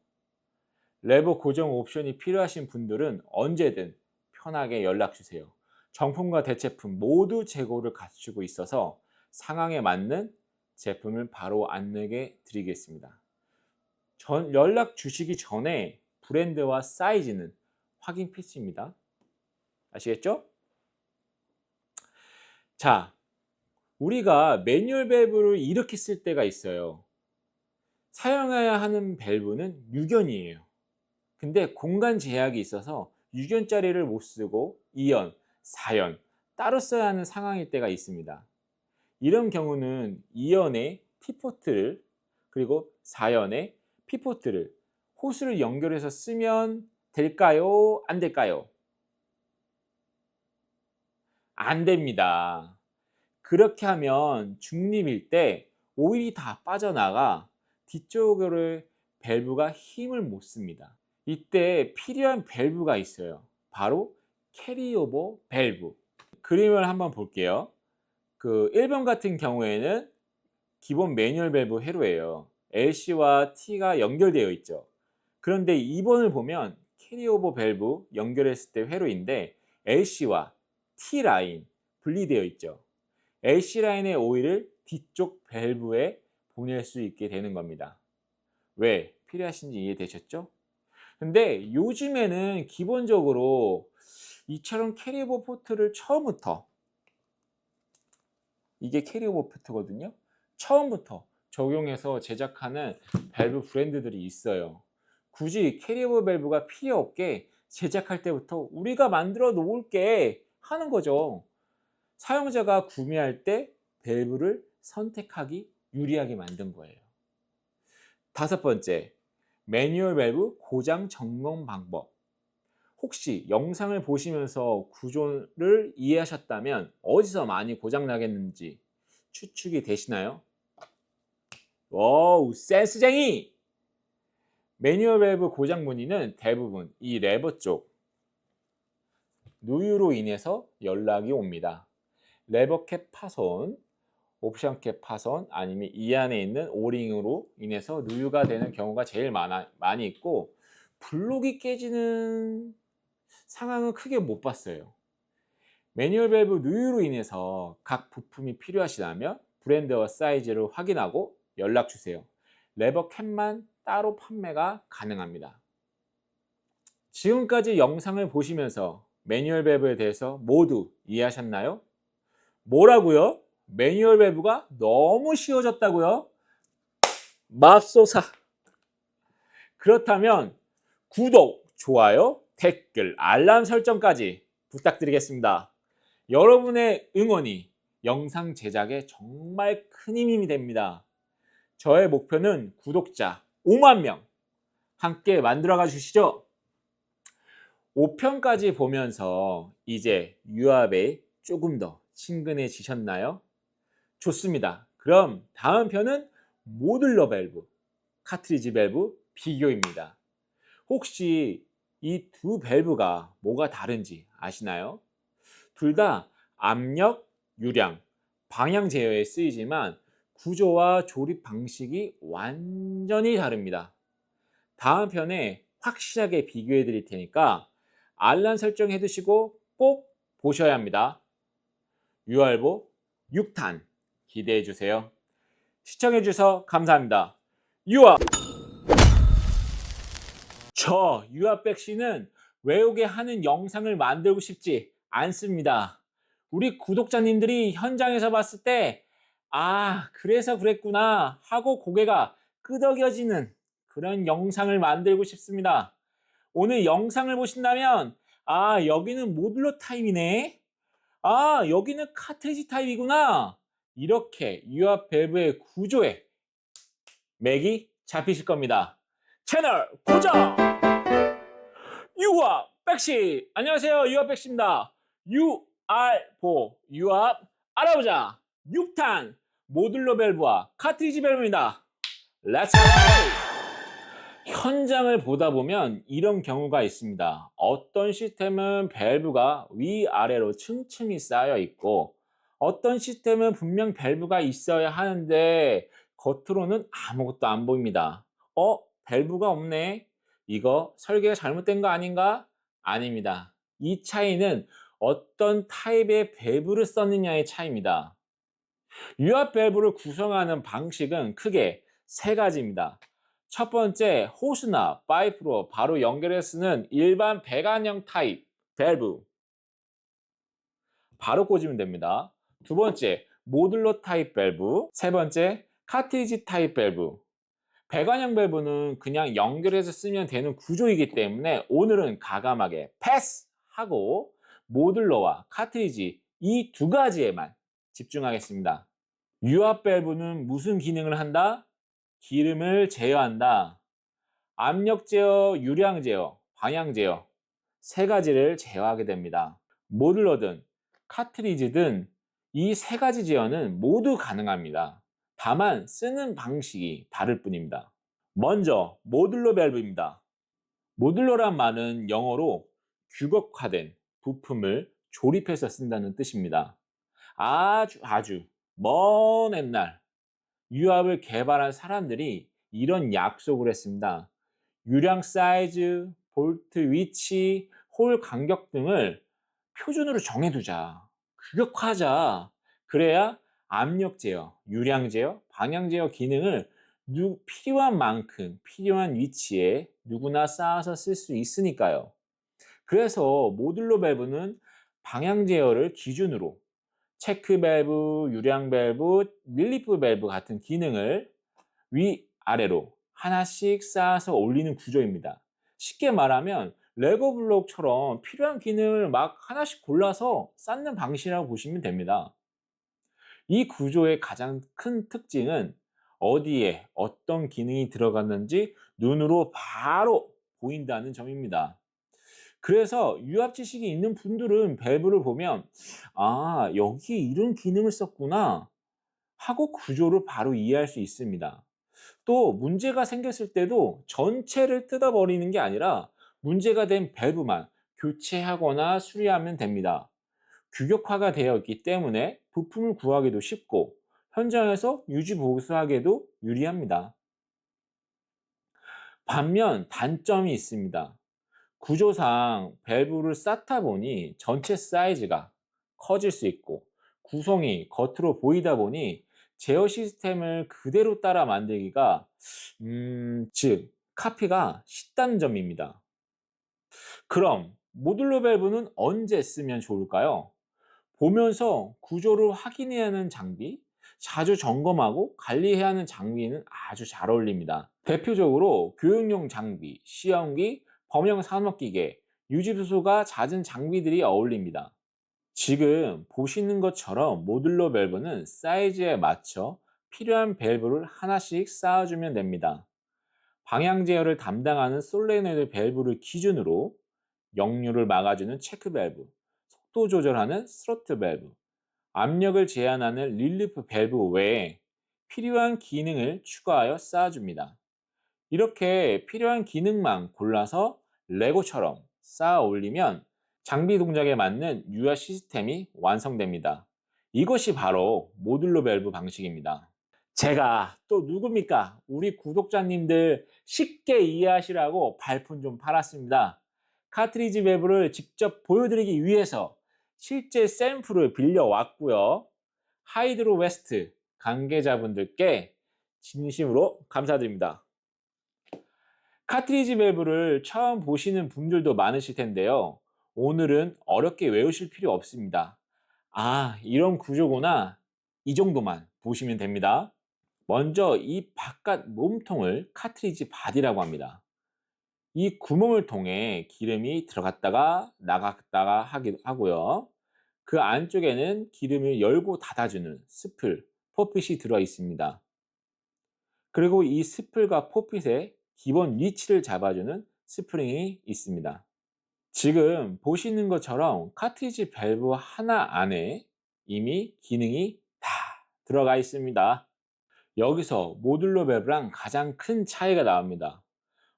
레버 고정 옵션이 필요하신 분들은 언제든 편하게 연락 주세요. 정품과 대체품 모두 재고를 갖추고 있어서 상황에 맞는 제품을 바로 안내해 드리겠습니다. 연락 주시기 전에 브랜드와 사이즈는 확인 필수입니다. 아시겠죠? 자, 우리가 매뉴얼 밸브를 이렇게 쓸 때가 있어요. 사용해야 하는 밸브는 6연이에요. 근데 공간 제약이 있어서 6연짜리를 못 쓰고 2연, 4연 따로 써야 하는 상황일 때가 있습니다. 이런 경우는 2연의 T포트를 그리고 4연의 P포트를 호스를 연결해서 쓰면 될까요? 안 될까요? 안 됩니다. 그렇게 하면 중립일 때 오일이 다 빠져나가 뒤쪽으로 밸브가 힘을 못 씁니다. 이때 필요한 밸브가 있어요. 바로 캐리오버 밸브. 그림을 한번 볼게요. 1번 같은 경우에는 기본 매뉴얼 밸브 회로예요. LC와 T가 연결되어 있죠. 그런데 2번을 보면 캐리오버 밸브 연결했을 때 회로인데 LC와 T 라인 분리되어 있죠. LC 라인의 오일을 뒤쪽 밸브에 보낼 수 있게 되는 겁니다. 왜 필요하신지 이해되셨죠? 근데 요즘에는 기본적으로 이처럼 캐리오버 포트를 처음부터, 이게 캐리오버 포트거든요. 처음부터 적용해서 제작하는 밸브 브랜드들이 있어요. 굳이 캐리오버 밸브가 필요 없게 제작할 때부터 우리가 만들어 놓을게 하는 거죠. 사용자가 구매할 때 밸브를 선택하기 유리하게 만든 거예요. 5번째, 매뉴얼 밸브 고장 점검 방법. 혹시 영상을 보시면서 구조를 이해하셨다면 어디서 많이 고장 나겠는지 추측이 되시나요? 오우, 센스쟁이! 매뉴얼 밸브 고장 문의는 대부분 이 레버 쪽 누유로 인해서 연락이 옵니다. 레버 캡 파손, 옵션 캡 파손, 아니면 이 안에 있는 오링으로 인해서 누유가 되는 경우가 제일 많이 있고, 블록이 깨지는 상황은 크게 못 봤어요. 매뉴얼 밸브 누유로 인해서 각 부품이 필요하시다면 브랜드와 사이즈를 확인하고 연락 주세요. 레버 캡만 따로 판매가 가능합니다. 지금까지 영상을 보시면서 매뉴얼 밸브에 대해서 모두 이해하셨나요? 뭐라고요? 매뉴얼 밸브가 너무 쉬워졌다고요? 맙소사. 그렇다면 구독, 좋아요, 댓글, 알람 설정까지 부탁드리겠습니다. 여러분의 응원이 영상 제작에 정말 큰 힘이 됩니다. 저의 목표는 구독자 5만 명 함께 만들어가 주시죠. 5편까지 보면서 이제 유압에 조금 더 친근해지셨나요? 좋습니다. 그럼 다음 편은 모듈러 밸브, 카트리지 밸브 비교입니다. 혹시 이 두 밸브가 뭐가 다른지 아시나요? 둘 다 압력, 유량, 방향 제어에 쓰이지만 구조와 조립 방식이 완전히 다릅니다. 다음 편에 확실하게 비교해 드릴 테니까 알람 설정해 두시고 꼭 보셔야 합니다. 유알보 6탄 기대해 주세요. 시청해 주셔서 감사합니다. 유아! 저 유아백씨는 외우게 하는 영상을 만들고 싶지 않습니다. 우리 구독자님들이 현장에서 봤을 때 그래서 그랬구나 하고 고개가 끄덕여지는 그런 영상을 만들고 싶습니다. 오늘 영상을 보신다면 여기는 모듈러 타입이네, 여기는 카트리지 타입이구나, 이렇게 유압 밸브의 구조에 맥이 잡히실 겁니다. 채널 고정! 유압 백씨! 안녕하세요, 유압 백씨입니다. 유알보, 유압 알아보자. 6탄 모듈러 밸브와 카트리지 밸브입니다. 렛츠 고! 현장을 보다 보면 이런 경우가 있습니다. 어떤 시스템은 밸브가 위아래로 층층이 쌓여 있고 어떤 시스템은 분명 밸브가 있어야 하는데 겉으로는 아무것도 안 보입니다. 밸브가 없네. 이거 설계가 잘못된 거 아닌가? 아닙니다. 이 차이는 어떤 타입의 밸브를 썼느냐의 차이입니다. 유압 밸브를 구성하는 방식은 크게 세 가지입니다. 첫 번째, 호스나 파이프로 바로 연결해 쓰는 일반 배관형 타입 밸브 바로 꽂으면 됩니다. 두 번째, 모듈러 타입 밸브. 세 번째, 카트리지 타입 밸브. 배관형 밸브는 그냥 연결해서 쓰면 되는 구조이기 때문에 오늘은 과감하게 패스하고 모듈러와 카트리지 이 두 가지에만 집중하겠습니다. 유압 밸브는 무슨 기능을 한다? 기름을 제어한다. 압력 제어, 유량 제어, 방향 제어 세 가지를 제어하게 됩니다. 모듈러든 카트리지든 이 세 가지 제어는 모두 가능합니다. 다만 쓰는 방식이 다를 뿐입니다. 먼저 모듈러 밸브입니다. 모듈러란 말은 영어로 규격화된 부품을 조립해서 쓴다는 뜻입니다. 아주 먼 옛날 유압을 개발한 사람들이 이런 약속을 했습니다. 유량 사이즈, 볼트 위치, 홀 간격 등을 표준으로 정해두자. 규격화하자. 그래야 압력 제어, 유량 제어, 방향 제어 기능을 필요한 만큼 필요한 위치에 누구나 쌓아서 쓸 수 있으니까요. 그래서 모듈러 밸브는 방향 제어를 기준으로 체크 밸브, 유량 밸브, 릴리프 밸브 같은 기능을 위아래로 하나씩 쌓아서 올리는 구조입니다. 쉽게 말하면 레고 블록처럼 필요한 기능을 막 하나씩 골라서 쌓는 방식이라고 보시면 됩니다. 이 구조의 가장 큰 특징은 어디에 어떤 기능이 들어갔는지 눈으로 바로 보인다는 점입니다. 그래서 유압 지식이 있는 분들은 밸브를 보면 여기 이런 기능을 썼구나 하고 구조를 바로 이해할 수 있습니다. 또 문제가 생겼을 때도 전체를 뜯어버리는 게 아니라 문제가 된 밸브만 교체하거나 수리하면 됩니다. 규격화가 되어 있기 때문에 부품을 구하기도 쉽고 현장에서 유지 보수하기에도 유리합니다. 반면 단점이 있습니다. 구조상 밸브를 쌓다 보니 전체 사이즈가 커질 수 있고 구성이 겉으로 보이다 보니 제어 시스템을 그대로 따라 만들기가 즉 카피가 쉽다는 점입니다. 그럼 모듈러 밸브는 언제 쓰면 좋을까요? 보면서 구조를 확인해야 하는 장비, 자주 점검하고 관리해야 하는 장비는 아주 잘 어울립니다. 대표적으로 교육용 장비, 시험기, 범용 산업기계, 유지보수가 잦은 장비들이 어울립니다. 지금 보시는 것처럼 모듈러 밸브는 사이즈에 맞춰 필요한 밸브를 하나씩 쌓아주면 됩니다. 방향 제어를 담당하는 솔레노이드 밸브를 기준으로 역류를 막아주는 체크 밸브, 속도 조절하는 스로틀 밸브, 압력을 제한하는 릴리프 밸브 외에 필요한 기능을 추가하여 쌓아줍니다. 이렇게 필요한 기능만 골라서 레고처럼 쌓아 올리면 장비 동작에 맞는 유압 시스템이 완성됩니다. 이것이 바로 모듈러 밸브 방식입니다. 제가 또 누굽니까? 우리 구독자님들 쉽게 이해하시라고 발품 좀 팔았습니다. 카트리지 밸브를 직접 보여드리기 위해서 실제 샘플을 빌려왔고요. 하이드로 웨스트 관계자분들께 진심으로 감사드립니다. 카트리지 밸브를 처음 보시는 분들도 많으실 텐데요. 오늘은 어렵게 외우실 필요 없습니다. 이런 구조구나. 이 정도만 보시면 됩니다. 먼저 이 바깥 몸통을 카트리지 바디라고 합니다. 이 구멍을 통해 기름이 들어갔다가 나갔다가 하기도 하고요. 그 안쪽에는 기름을 열고 닫아주는 스플, 포핏이 들어 있습니다. 그리고 이 스플과 포핏의 기본 위치를 잡아주는 스프링이 있습니다. 지금 보시는 것처럼 카트리지 밸브 하나 안에 이미 기능이 다 들어가 있습니다. 여기서 모듈러 밸브랑 가장 큰 차이가 나옵니다.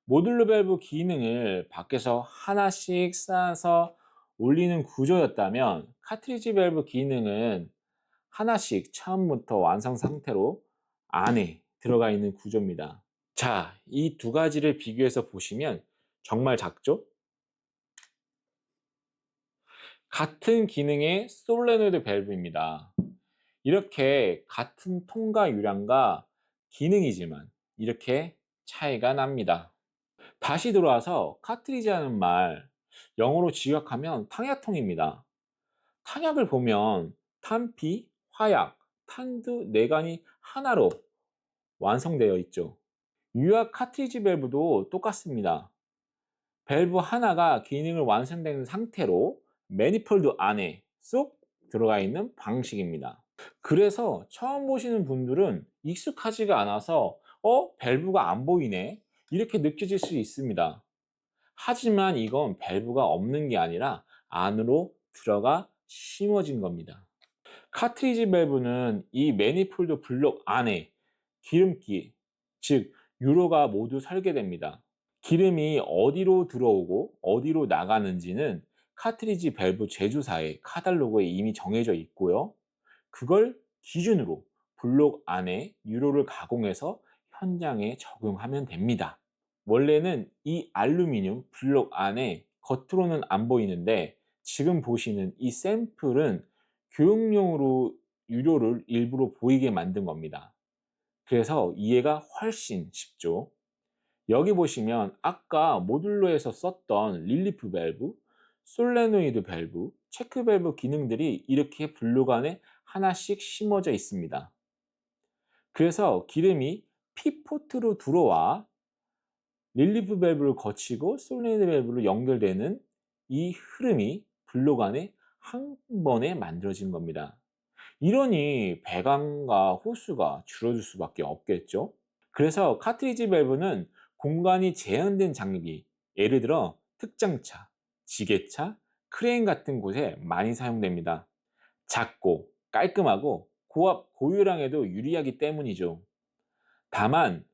모듈러 밸브 기능을 밖에서 하나씩 쌓아서 올리는 구조였다면 카트리지 밸브 기능은 하나씩 처음부터 완성 상태로 안에 들어가 있는 구조입니다. 자, 이 두 가지를 비교해서 보시면 정말 작죠? 같은 기능의 솔레노이드 밸브입니다. 이렇게 같은 통과 유량과 기능이지만 이렇게 차이가 납니다. 다시 돌아와서 카트리지라는 말, 영어로 직역하면 탕약통입니다. 탕약을 보면 탄피, 화약, 탄두, 내관이 하나로 완성되어 있죠. 유압 카트리지 밸브도 똑같습니다. 밸브 하나가 기능을 완성된 상태로 매니폴드 안에 쏙 들어가 있는 방식입니다. 그래서 처음 보시는 분들은 익숙하지가 않아서 밸브가 안 보이네 이렇게 느껴질 수 있습니다. 하지만 이건 밸브가 없는 게 아니라 안으로 들어가 심어진 겁니다. 카트리지 밸브는 이 매니폴드 블록 안에 기름기, 즉 유로가 모두 설계됩니다. 기름이 어디로 들어오고 어디로 나가는지는 카트리지 밸브 제조사의 카탈로그에 이미 정해져 있고요. 그걸 기준으로 블록 안에 유로를 가공해서 현장에 적용하면 됩니다. 원래는 이 알루미늄 블록 안에 겉으로는 안 보이는데 지금 보시는 이 샘플은 교육용으로 유료를 일부러 보이게 만든 겁니다. 그래서 이해가 훨씬 쉽죠. 여기 보시면 아까 모듈러에서 썼던 릴리프 밸브, 솔레노이드 밸브, 체크 밸브 기능들이 이렇게 블록 안에 하나씩 심어져 있습니다. 그래서 기름이 P포트로 들어와 릴리프 밸브를 거치고 솔레노이드 밸브로 연결되는 이 흐름이 블록 안에 한 번에 만들어진 겁니다. 이러니 배관과 호스가 줄어들 수밖에 없겠죠. 그래서 카트리지 밸브는 공간이 제한된 장비, 예를 들어 특장차, 지게차, 크레인 같은 곳에 많이 사용됩니다. 작고 깔끔하고 고압 고유량에도 유리하기 때문이죠. 다만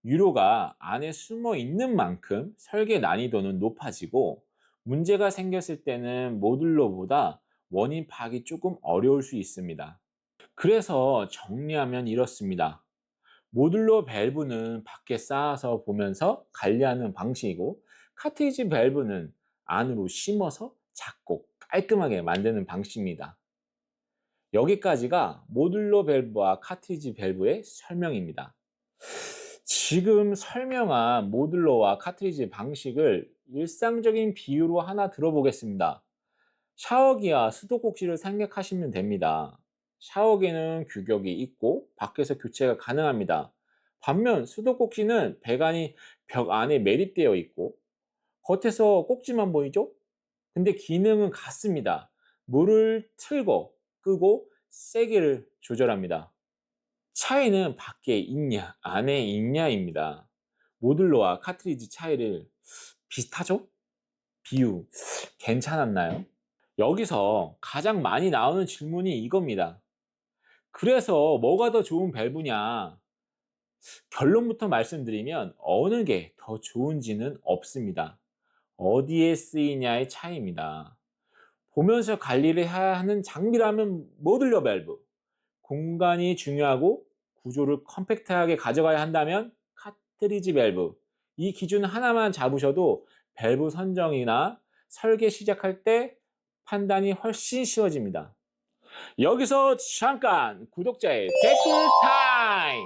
유로가 안에 숨어 있는 만큼 설계 난이도는 높아지고 문제가 생겼을 때는 모듈러보다 원인 파악이 조금 어려울 수 있습니다. 그래서 정리하면 이렇습니다. 모듈러 밸브는 밖에 쌓아서 보면서 관리하는 방식이고 카트리지 밸브는 안으로 심어서 작고 깔끔하게 만드는 방식입니다. 여기까지가 모듈러 밸브와 카트리지 밸브의 설명입니다. 지금 설명한 모듈러와 카트리지 방식을 일상적인 비유로 하나 들어보겠습니다. 샤워기와 수도꼭지를 생각하시면 됩니다. 샤워기는 규격이 있고 밖에서 교체가 가능합니다. 반면 수도꼭지는 배관이 벽 안에 매립되어 있고 겉에서 꼭지만 보이죠? 근데 기능은 같습니다. 물을 틀고 끄고 세기를 조절합니다. 차이는 밖에 있냐 안에 있냐입니다. 모듈러와 카트리지 차이를 비슷하죠? 비유 괜찮았나요? 여기서 가장 많이 나오는 질문이 이겁니다. 그래서 뭐가 더 좋은 밸브냐? 결론부터 말씀드리면 어느 게 더 좋은지는 없습니다. 어디에 쓰이냐의 차이입니다. 보면서 관리를 해야 하는 장비라면 모듈러 밸브, 공간이 중요하고 구조를 컴팩트하게 가져가야 한다면 카트리지 밸브, 이 기준 하나만 잡으셔도 밸브 선정이나 설계 시작할 때 판단이 훨씬 쉬워집니다. 여기서 잠깐 구독자의 댓글 타임!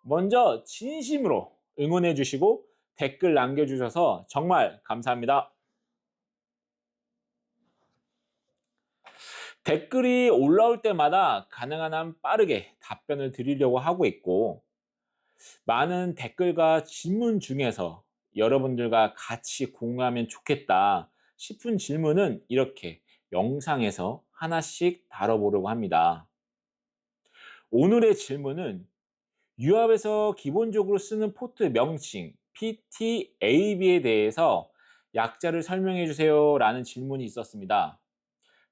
먼저 진심으로 응원해 주시고 댓글 남겨주셔서 정말 감사합니다. 댓글이 올라올 때마다 가능한 한 빠르게 답변을 드리려고 하고 있고 많은 댓글과 질문 중에서 여러분들과 같이 공유하면 좋겠다 싶은 질문은 이렇게 영상에서 하나씩 다뤄보려고 합니다. 오늘의 질문은 유압에서 기본적으로 쓰는 포트 명칭 PTAB에 대해서 약자를 설명해 주세요 라는 질문이 있었습니다.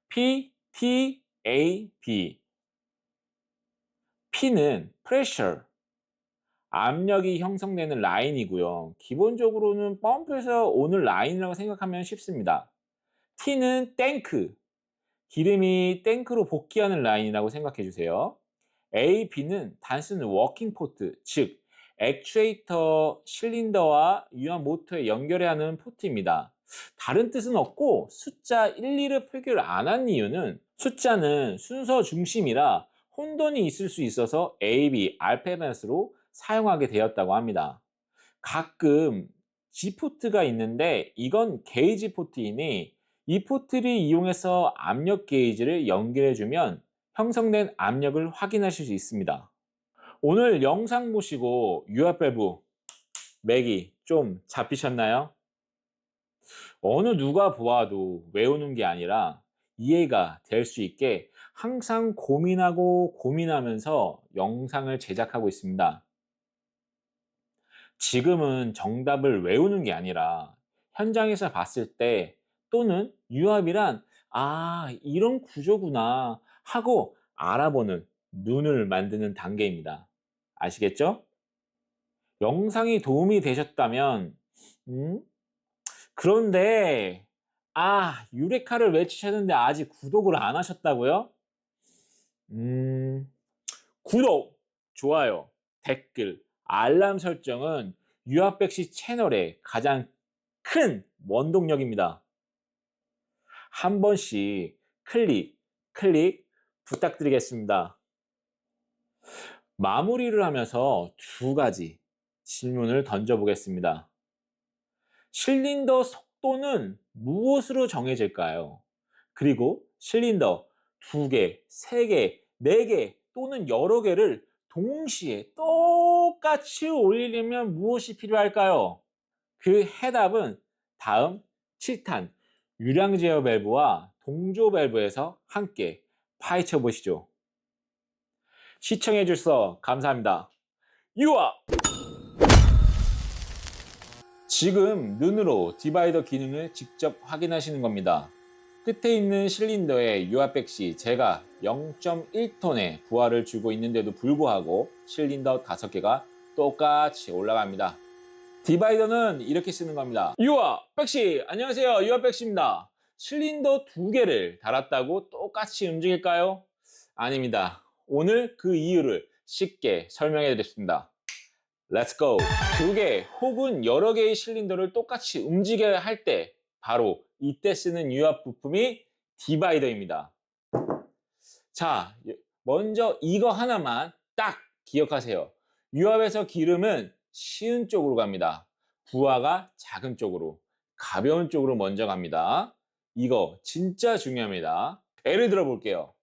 PTAB P는 pressure, 압력이 형성되는 라인이고요. 기본적으로는 펌프에서 오는 라인이라고 생각하면 쉽습니다. T는 탱크, 기름이 탱크로 복귀하는 라인이라고 생각해 주세요. A, B는 단순 워킹 포트, 즉 액추에이터 실린더와 유압 모터에 연결해야 하는 포트입니다. 다른 뜻은 없고 숫자 1, 2를 표기를 안 한 이유는 숫자는 순서 중심이라 혼돈이 있을 수 있어서 A, B, 알파벳으로 사용하게 되었다고 합니다. 가끔 G포트가 있는데 이건 게이지 포트이니 이 포트를 이용해서 압력 게이지를 연결해주면 형성된 압력을 확인하실 수 있습니다. 오늘 영상 보시고 유압 밸브 맥이 좀 잡히셨나요? 어느 누가 보아도 외우는 게 아니라 이해가 될 수 있게 항상 고민하고 고민하면서 영상을 제작하고 있습니다. 지금은 정답을 외우는 게 아니라 현장에서 봤을 때 또는 유압이란 이런 구조구나 하고 알아보는 눈을 만드는 단계입니다. 아시겠죠? 영상이 도움이 되셨다면 그런데 유레카를 외치셨는데 아직 구독을 안 하셨다고요? 구독, 좋아요, 댓글, 알람 설정은 유압백시 채널의 가장 큰 원동력입니다. 한 번씩 클릭 부탁드리겠습니다. 마무리를 하면서 두 가지 질문을 던져보겠습니다. 실린더 속도는 무엇으로 정해질까요? 그리고 실린더 2개, 3개, 4개 또는 여러 개를 동시에 똑같이 올리려면 무엇이 필요할까요? 그 해답은 다음 7탄 유량 제어 밸브와 동조 밸브에서 함께 파헤쳐 보시죠. 시청해 주셔서 감사합니다. 유아! 지금 눈으로 디바이더 기능을 직접 확인하시는 겁니다. 끝에 있는 실린더의 유압백시 제가 0.1톤의 부하를 주고 있는데도 불구하고 실린더 5개가 똑같이 올라갑니다. 디바이더는 이렇게 쓰는 겁니다. 유압백시! 안녕하세요, 유압백시입니다. 실린더 2개를 달았다고 똑같이 움직일까요? 아닙니다. 오늘 그 이유를 쉽게 설명해 드리겠습니다. Let's go! 2개 혹은 여러 개의 실린더를 똑같이 움직여야 할 때 바로 이때 쓰는 유압 부품이 디바이더입니다. 자, 먼저 이거 하나만 딱 기억하세요. 유압에서 기름은 쉬운 쪽으로 갑니다. 부하가 작은 쪽으로, 가벼운 쪽으로 먼저 갑니다. 이거 진짜 중요합니다. 예를 들어 볼게요.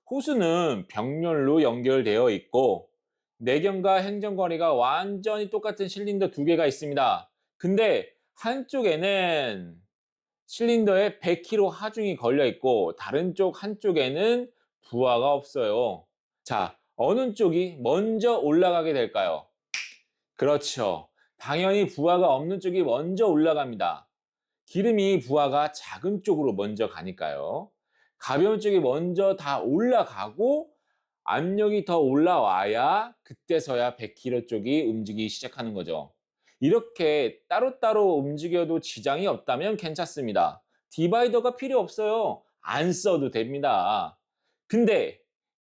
호스는 병렬로 연결되어 있고 내경과 행정거리가 완전히 똑같은 실린더 2개가 있습니다. 근데 한쪽에는 실린더에 100kg 하중이 걸려 있고 다른 쪽 한쪽에는 부하가 없어요. 자, 어느 쪽이 먼저 올라가게 될까요? 그렇죠. 당연히 부하가 없는 쪽이 먼저 올라갑니다. 기름이 부하가 작은 쪽으로 먼저 가니까요. 가벼운 쪽이 먼저 다 올라가고 압력이 더 올라와야 그때서야 100kg 쪽이 움직이기 시작하는 거죠. 이렇게 따로따로 움직여도 지장이 없다면 괜찮습니다. 디바이더가 필요 없어요. 안 써도 됩니다. 근데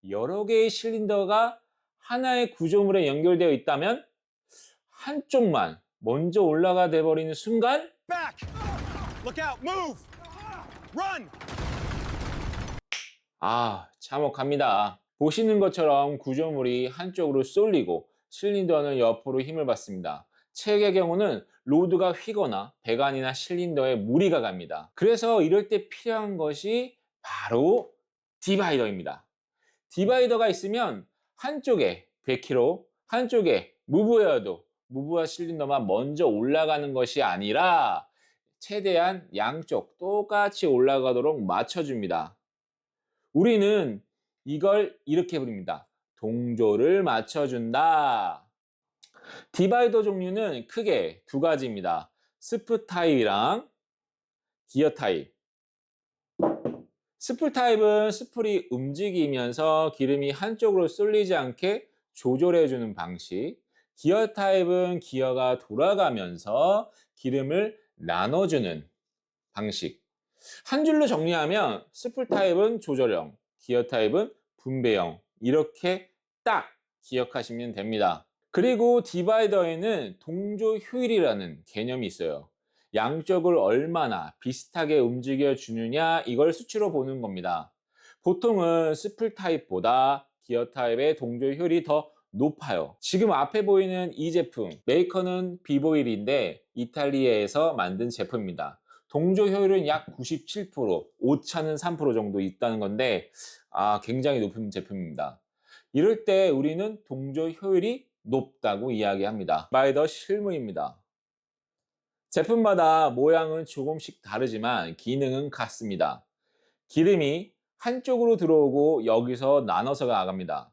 여러 개의 실린더가 하나의 구조물에 연결되어 있다면 한쪽만 먼저 올라가 돼버리는 순간 Back! Look out! Move! Run! 참혹합니다. 보시는 것처럼 구조물이 한쪽으로 쏠리고 실린더는 옆으로 힘을 받습니다. 책의 경우는 로드가 휘거나 배관이나 실린더에 무리가 갑니다. 그래서 이럴 때 필요한 것이 바로 디바이더입니다. 디바이더가 있으면 한쪽에 100kg, 한쪽에 무브여도 무브와 실린더만 먼저 올라가는 것이 아니라 최대한 양쪽 똑같이 올라가도록 맞춰줍니다. 우리는 이걸 이렇게 부릅니다. 동조를 맞춰준다. 디바이더 종류는 크게 두 가지입니다. 스프 타입이랑 기어 타입. 스프 타입은 스풀이 움직이면서 기름이 한쪽으로 쏠리지 않게 조절해주는 방식. 기어 타입은 기어가 돌아가면서 기름을 나눠주는 방식. 한 줄로 정리하면 스풀 타입은 조절형, 기어 타입은 분배형. 이렇게 딱 기억하시면 됩니다. 그리고 디바이더에는 동조 효율이라는 개념이 있어요. 양쪽을 얼마나 비슷하게 움직여 주느냐 이걸 수치로 보는 겁니다. 보통은 스풀 타입보다 기어 타입의 동조 효율이 더 높아요. 지금 앞에 보이는 이 제품, 메이커는 비보일인데 이탈리아에서 만든 제품입니다. 동조 효율은 약 97%, 오차는 3% 정도 있다는 건데 굉장히 높은 제품입니다. 이럴 때 우리는 동조 효율이 높다고 이야기합니다. 디바이더 실무입니다. 제품마다 모양은 조금씩 다르지만 기능은 같습니다. 기름이 한쪽으로 들어오고 여기서 나눠서 나갑니다.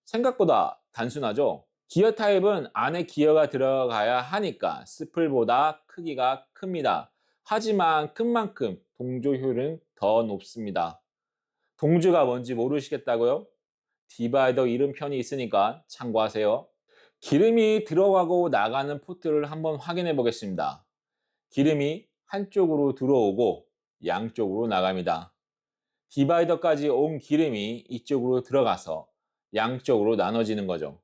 생각보다 단순하죠? 기어 타입은 안에 기어가 들어가야 하니까 스플보다 크기가 큽니다. 하지만 큰 만큼 동조 효율은 더 높습니다. 동조가 뭔지 모르시겠다고요? 디바이더 이름편이 있으니까 참고하세요. 기름이 들어가고 나가는 포트를 한번 확인해 보겠습니다. 기름이 한쪽으로 들어오고 양쪽으로 나갑니다. 디바이더까지 온 기름이 이쪽으로 들어가서 양쪽으로 나눠지는 거죠.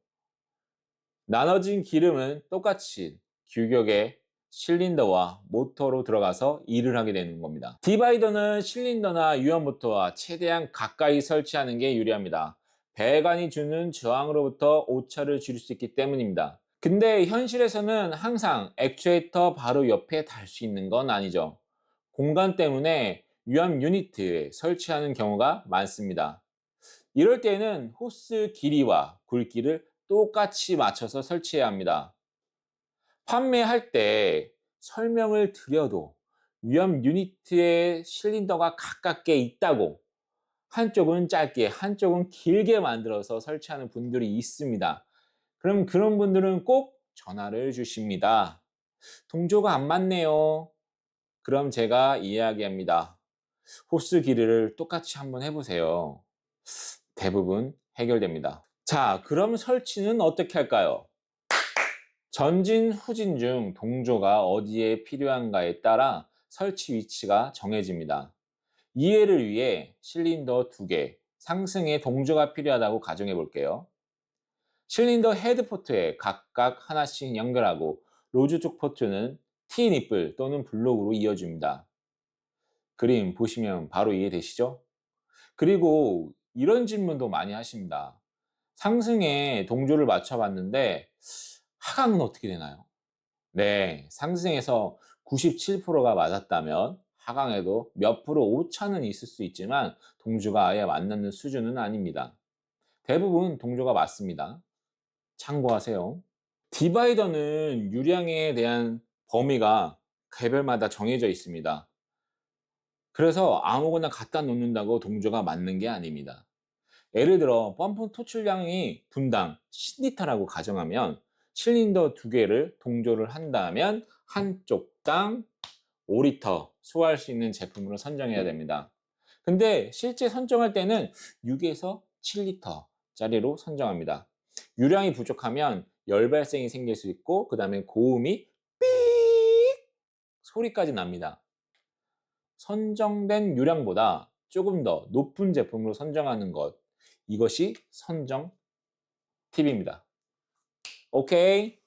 나눠진 기름은 똑같이 규격의 실린더와 모터로 들어가서 일을 하게 되는 겁니다. 디바이더는 실린더나 유연모터와 최대한 가까이 설치하는 게 유리합니다. 배관이 주는 저항으로부터 오차를 줄일 수 있기 때문입니다. 근데 현실에서는 항상 액추에이터 바로 옆에 달 수 있는 건 아니죠. 공간 때문에 유압 유니트에 설치하는 경우가 많습니다. 이럴 때는 호스 길이와 굵기를 똑같이 맞춰서 설치해야 합니다. 판매할 때 설명을 드려도 유압 유니트에 실린더가 가깝게 있다고 한쪽은 짧게 한쪽은 길게 만들어서 설치하는 분들이 있습니다. 그럼 그런 분들은 꼭 전화를 주십니다. 동조가 안 맞네요. 그럼 제가 이야기합니다. 호스 길이를 똑같이 한번 해보세요. 대부분 해결됩니다. 자, 그럼 설치는 어떻게 할까요? 전진, 후진 중 동조가 어디에 필요한가에 따라 설치 위치가 정해집니다. 이해를 위해 실린더 2개, 상승에 동조가 필요하다고 가정해 볼게요. 실린더 헤드 포트에 각각 하나씩 연결하고 로즈 쪽 포트는 T-니플 또는 블록으로 이어줍니다. 그림 보시면 바로 이해되시죠? 그리고 이런 질문도 많이 하십니다. 상승에 동조를 맞춰봤는데 하강은 어떻게 되나요? 네, 상승에서 97%가 맞았다면 하강에도 몇 프로 오차는 있을 수 있지만 동조가 아예 맞는 수준은 아닙니다. 대부분 동조가 맞습니다. 참고하세요. 디바이더는 유량에 대한 범위가 개별마다 정해져 있습니다. 그래서 아무거나 갖다 놓는다고 동조가 맞는 게 아닙니다. 예를 들어 펌프 토출량이 분당 10리터라고 가정하면 실린더 2개를 동조를 한다면 한쪽당 5리터 소화할 수 있는 제품으로 선정해야 됩니다. 근데 실제 선정할 때는 6에서 7리터 짜리로 선정합니다. 유량이 부족하면 열 발생이 생길 수 있고 그 다음에 고음이 삑 소리까지 납니다. 선정된 유량보다 조금 더 높은 제품으로 선정하는 것, 이것이 선정 팁입니다. 오케이,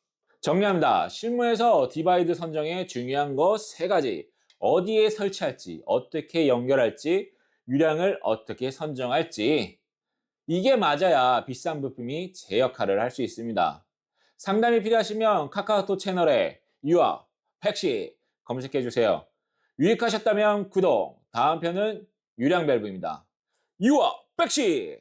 정리합니다. 실무에서 디바이드 선정에 중요한 거 3가지. 어디에 설치할지, 어떻게 연결할지, 유량을 어떻게 선정할지. 이게 맞아야 비싼 부품이 제 역할을 할 수 있습니다. 상담이 필요하시면 카카오톡 채널에 유아, 팩시 검색해 주세요. 유익하셨다면 구독, 다음 편은 유량 밸브입니다. 유아, 팩시!